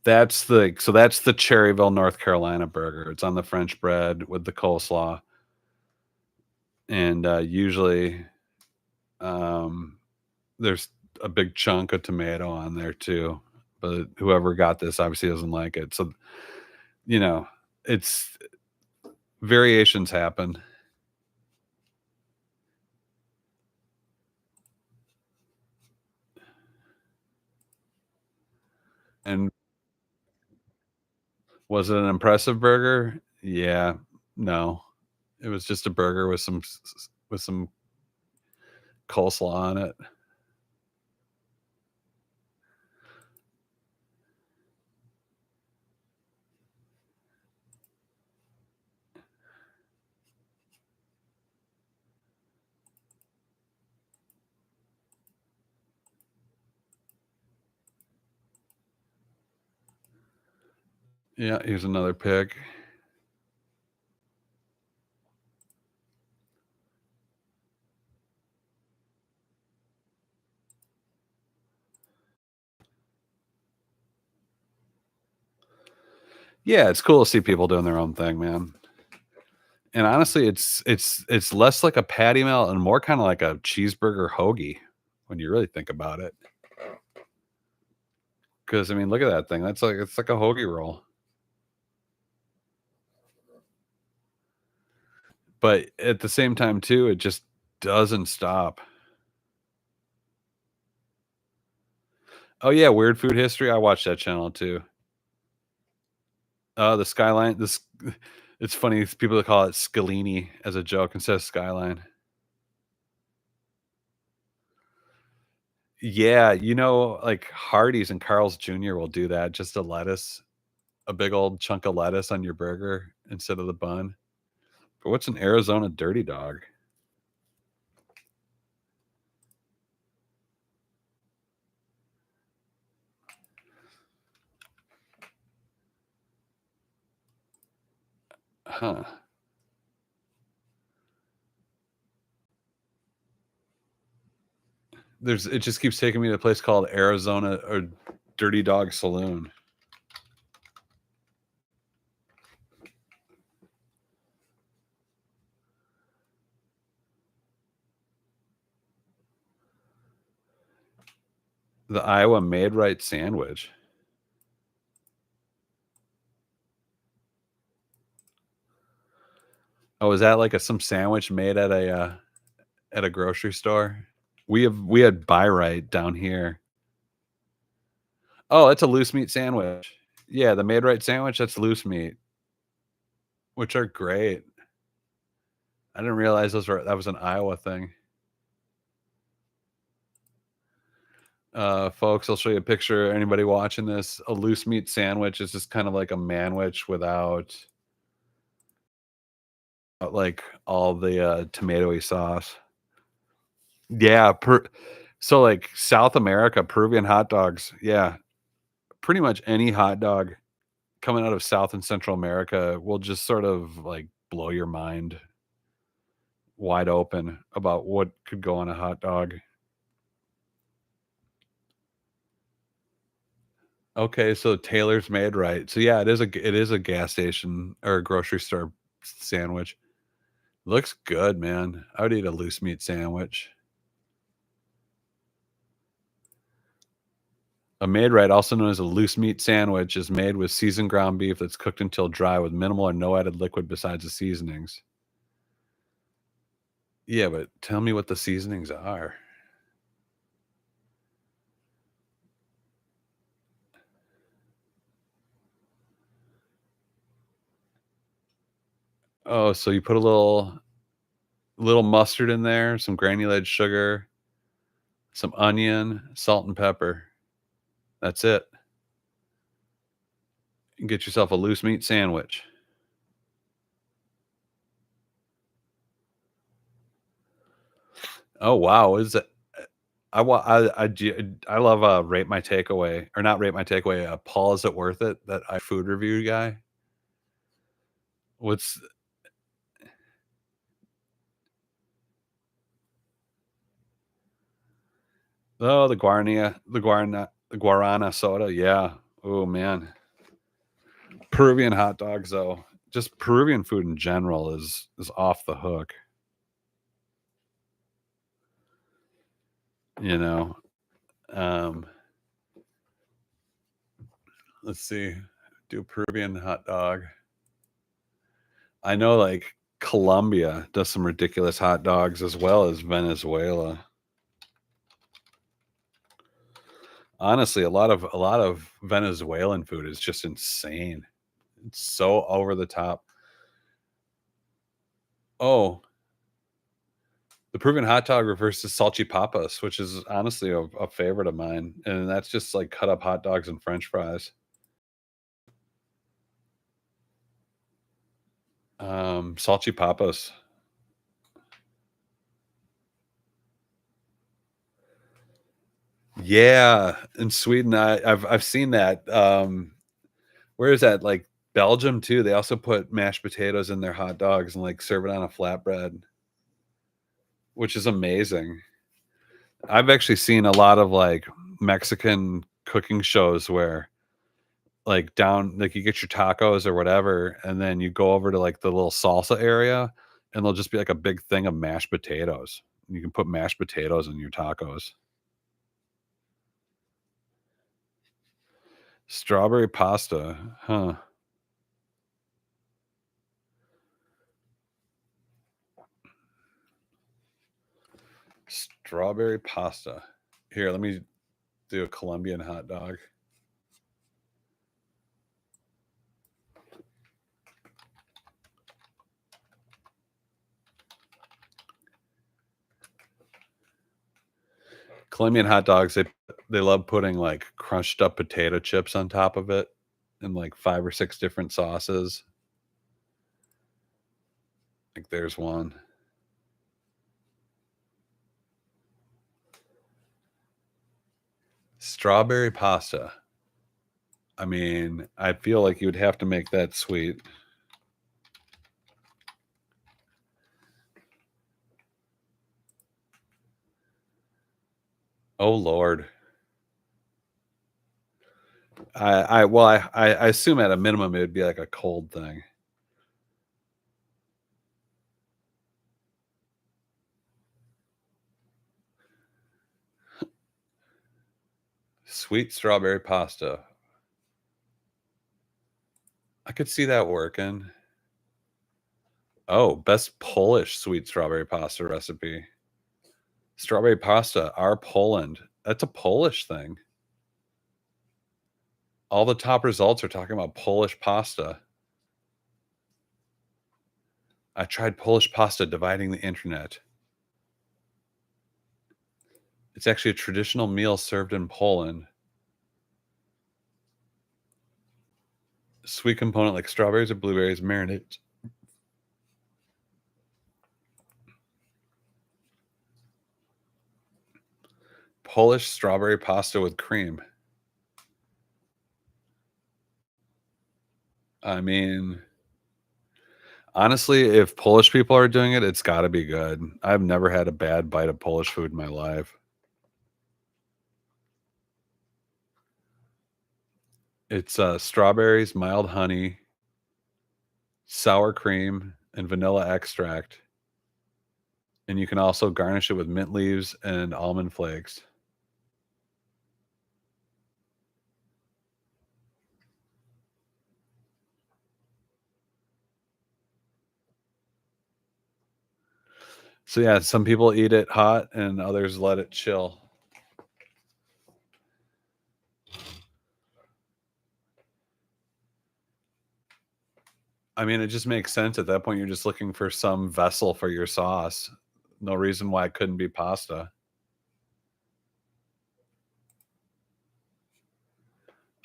That's the Cherryville, North Carolina burger. It's on the French bread with the coleslaw, and usually um, there's a big chunk of tomato on there too. But whoever got this obviously doesn't like it. So you know, it's variations happen. And was it an impressive burger? Yeah. No. It was just a burger with some coleslaw on it. Yeah, here's another pic. Yeah, it's cool to see people doing their own thing, man. And honestly, it's less like a patty melt and more kinda like a cheeseburger hoagie when you really think about it. Because I mean, look at that thing. That's like it's like a hoagie roll. But at the same time too, it just doesn't stop. Oh yeah, Weird Food History. I watched that channel too. The Skyline. This it's funny. People that call it Scalini as a joke instead of Skyline. Yeah, like Hardee's and Carl's Jr. will do that. Just a big old chunk of lettuce on your burger instead of the bun. But what's an Arizona Dirty Dog? Huh. It just keeps taking me to a place called Arizona or Dirty Dog Saloon. The Iowa Made Right sandwich. Oh, is that like some sandwich made at a grocery store? We had Buy Right down here. Oh, it's a loose meat sandwich. Yeah, the Made Right sandwich, that's loose meat, which are great. I didn't realize that was an Iowa thing. Folks, I'll show you a picture. Anybody watching this, a loose meat sandwich is just kind of like a manwich without like all the tomatoey sauce. Yeah, so like South America, Peruvian hot dogs. Yeah, pretty much any hot dog coming out of South and Central America will just sort of like blow your mind wide open about what could go on a hot dog. Okay, so Taylor's Made Right. So yeah, it is a gas station or a grocery store sandwich. Looks good, man. I would eat a loose meat sandwich. A Made Right, also known as a loose meat sandwich, is made with seasoned ground beef that's cooked until dry with minimal or no added liquid besides the seasonings. Yeah, but tell me what the seasonings are. Oh, so you put a little mustard in there, some granulated sugar, some onion, salt and pepper. That's it. You can get yourself a loose meat sandwich. Oh wow, is it? I love rate my takeaway or not rate my takeaway. Paul, is it worth it? That iFood review guy. What's the guarana soda? Yeah. Oh man, Peruvian hot dogs though. Just Peruvian food in general is off the hook. You know. Um, let's see. Do a Peruvian hot dog. I know like Colombia does some ridiculous hot dogs as well as Venezuela. Honestly, a lot of Venezuelan food is just insane. It's so over the top. Oh, the Peruvian hot dog refers to salchipapas, which is honestly a favorite of mine, and that's just like cut up hot dogs and French fries. Salchipapas. Yeah, in Sweden, I've seen that. Where is that? Like Belgium too. They also put mashed potatoes in their hot dogs and like serve it on a flatbread, which is amazing. I've actually seen a lot of like Mexican cooking shows where like you get your tacos or whatever, and then you go over to like the little salsa area, and there'll just be like a big thing of mashed potatoes. You can put mashed potatoes in your tacos. Strawberry pasta, huh? Strawberry pasta. Here, let me do a Colombian hot dog. Colombian hot dogs, they love putting like crushed up potato chips on top of it and like 5 or 6 different sauces. Like there's one. Strawberry pasta. I mean, I feel like you would have to make that sweet. Oh Lord. I assume at a minimum it would be like a cold thing. Sweet strawberry pasta. I could see that working. Oh, best Polish sweet strawberry pasta recipe. Strawberry pasta, our Poland. That's a Polish thing. All the top results are talking about Polish pasta. I tried Polish pasta dividing the internet. It's actually a traditional meal served in Poland. Sweet component like strawberries or blueberries marinate. Polish strawberry pasta with cream. I mean, honestly, if Polish people are doing it, it's got to be good. I've never had a bad bite of Polish food in my life. It's strawberries, mild honey, sour cream, and vanilla extract. And you can also garnish it with mint leaves and almond flakes. So yeah, some people eat it hot and others let it chill. I mean, it just makes sense at that point. You're just looking for some vessel for your sauce. No reason why it couldn't be pasta.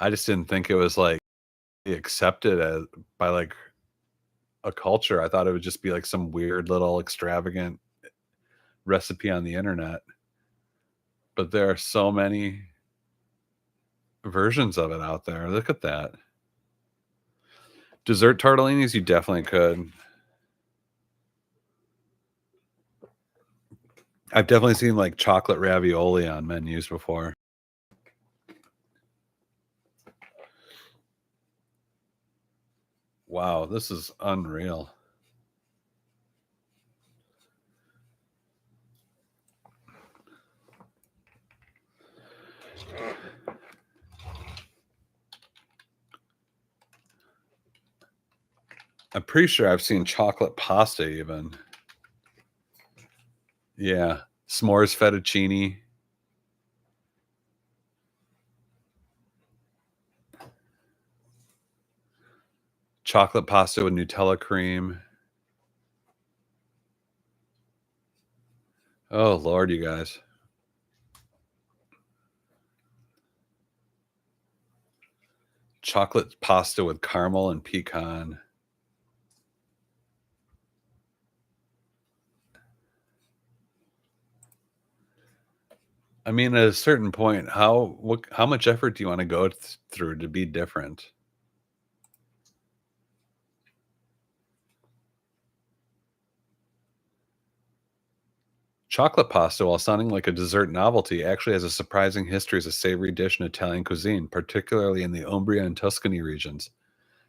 I just didn't think it was like accepted as by like a culture. I thought it would just be like some weird little extravagant recipe on the internet. But there are so many versions of it out there. Look at that. Dessert tortellinis, you definitely could. I've definitely seen like chocolate ravioli on menus before. Wow, this is unreal. I'm pretty sure I've seen chocolate pasta even. Yeah, s'mores fettuccine. Chocolate pasta with Nutella cream. Oh, Lord, you guys. Chocolate pasta with caramel and pecan. I mean, at a certain point, how much effort do you want to go through to be different? Chocolate pasta, while sounding like a dessert novelty, actually has a surprising history as a savory dish in Italian cuisine, particularly in the Umbria and Tuscany regions.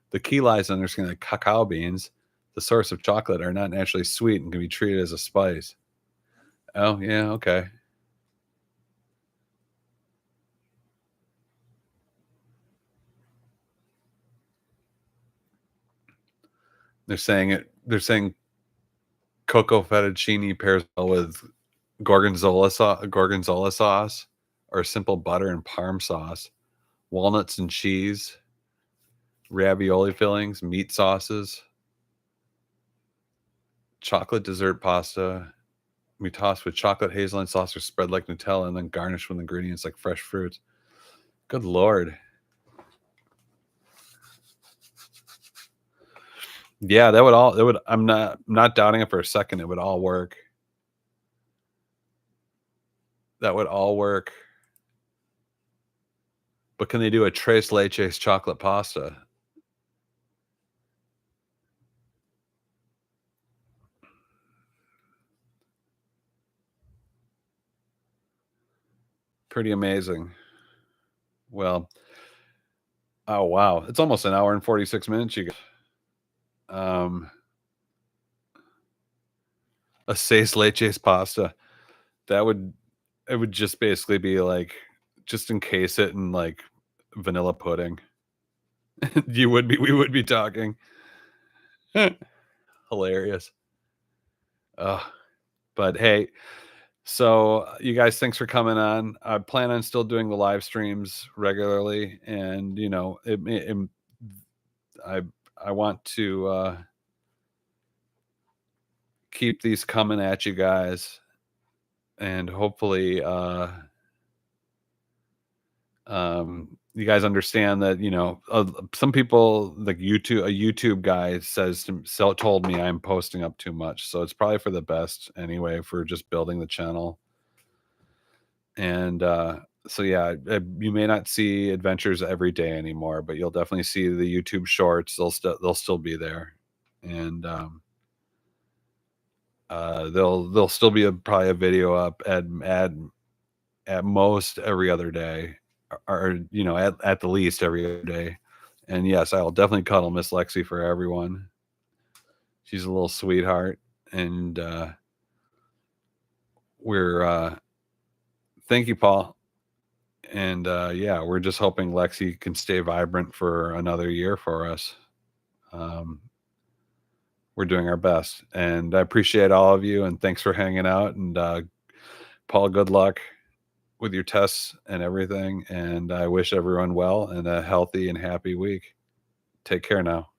The key lies in understanding that cacao beans, the source of chocolate, are not naturally sweet and can be treated as a spice. Oh, yeah, okay. They're saying cocoa fettuccine pairs well with gorgonzola sauce, or simple butter and parm sauce, walnuts and cheese, ravioli fillings, meat sauces, chocolate dessert pasta. We toss with chocolate hazelnut sauce or spread like Nutella, and then garnish with ingredients like fresh fruits. Good Lord. Yeah, I'm not doubting it for a second. It would all work. That would all work. But can they do a tres leches chocolate pasta? Pretty amazing. Well, oh wow, it's almost an hour and 46 minutes, you guys. A seis leches pasta. It would just basically be like, just encase it in like vanilla pudding. We would be talking. Hilarious. But hey, so you guys, thanks for coming on. I plan on still doing the live streams regularly, and you know, I I want to keep these coming at you guys, and hopefully you guys understand that, you know, some people, like a YouTube guy told me I'm posting up too much, so it's probably for the best anyway, for just building the channel. And so yeah, you may not see adventures every day anymore, but you'll definitely see the YouTube shorts. They'll still be there, and they'll still be probably a video up at most every other day, or you know, at the least every other day. And yes, I'll definitely cuddle Miss Lexi for everyone. She's a little sweetheart, and we're thank you, Paul. And yeah, we're just hoping Lexi can stay vibrant for another year for us. We're doing our best, and I appreciate all of you, and thanks for hanging out. And Paul, good luck with your tests and everything, and I wish everyone well and a healthy and happy week. Take care now.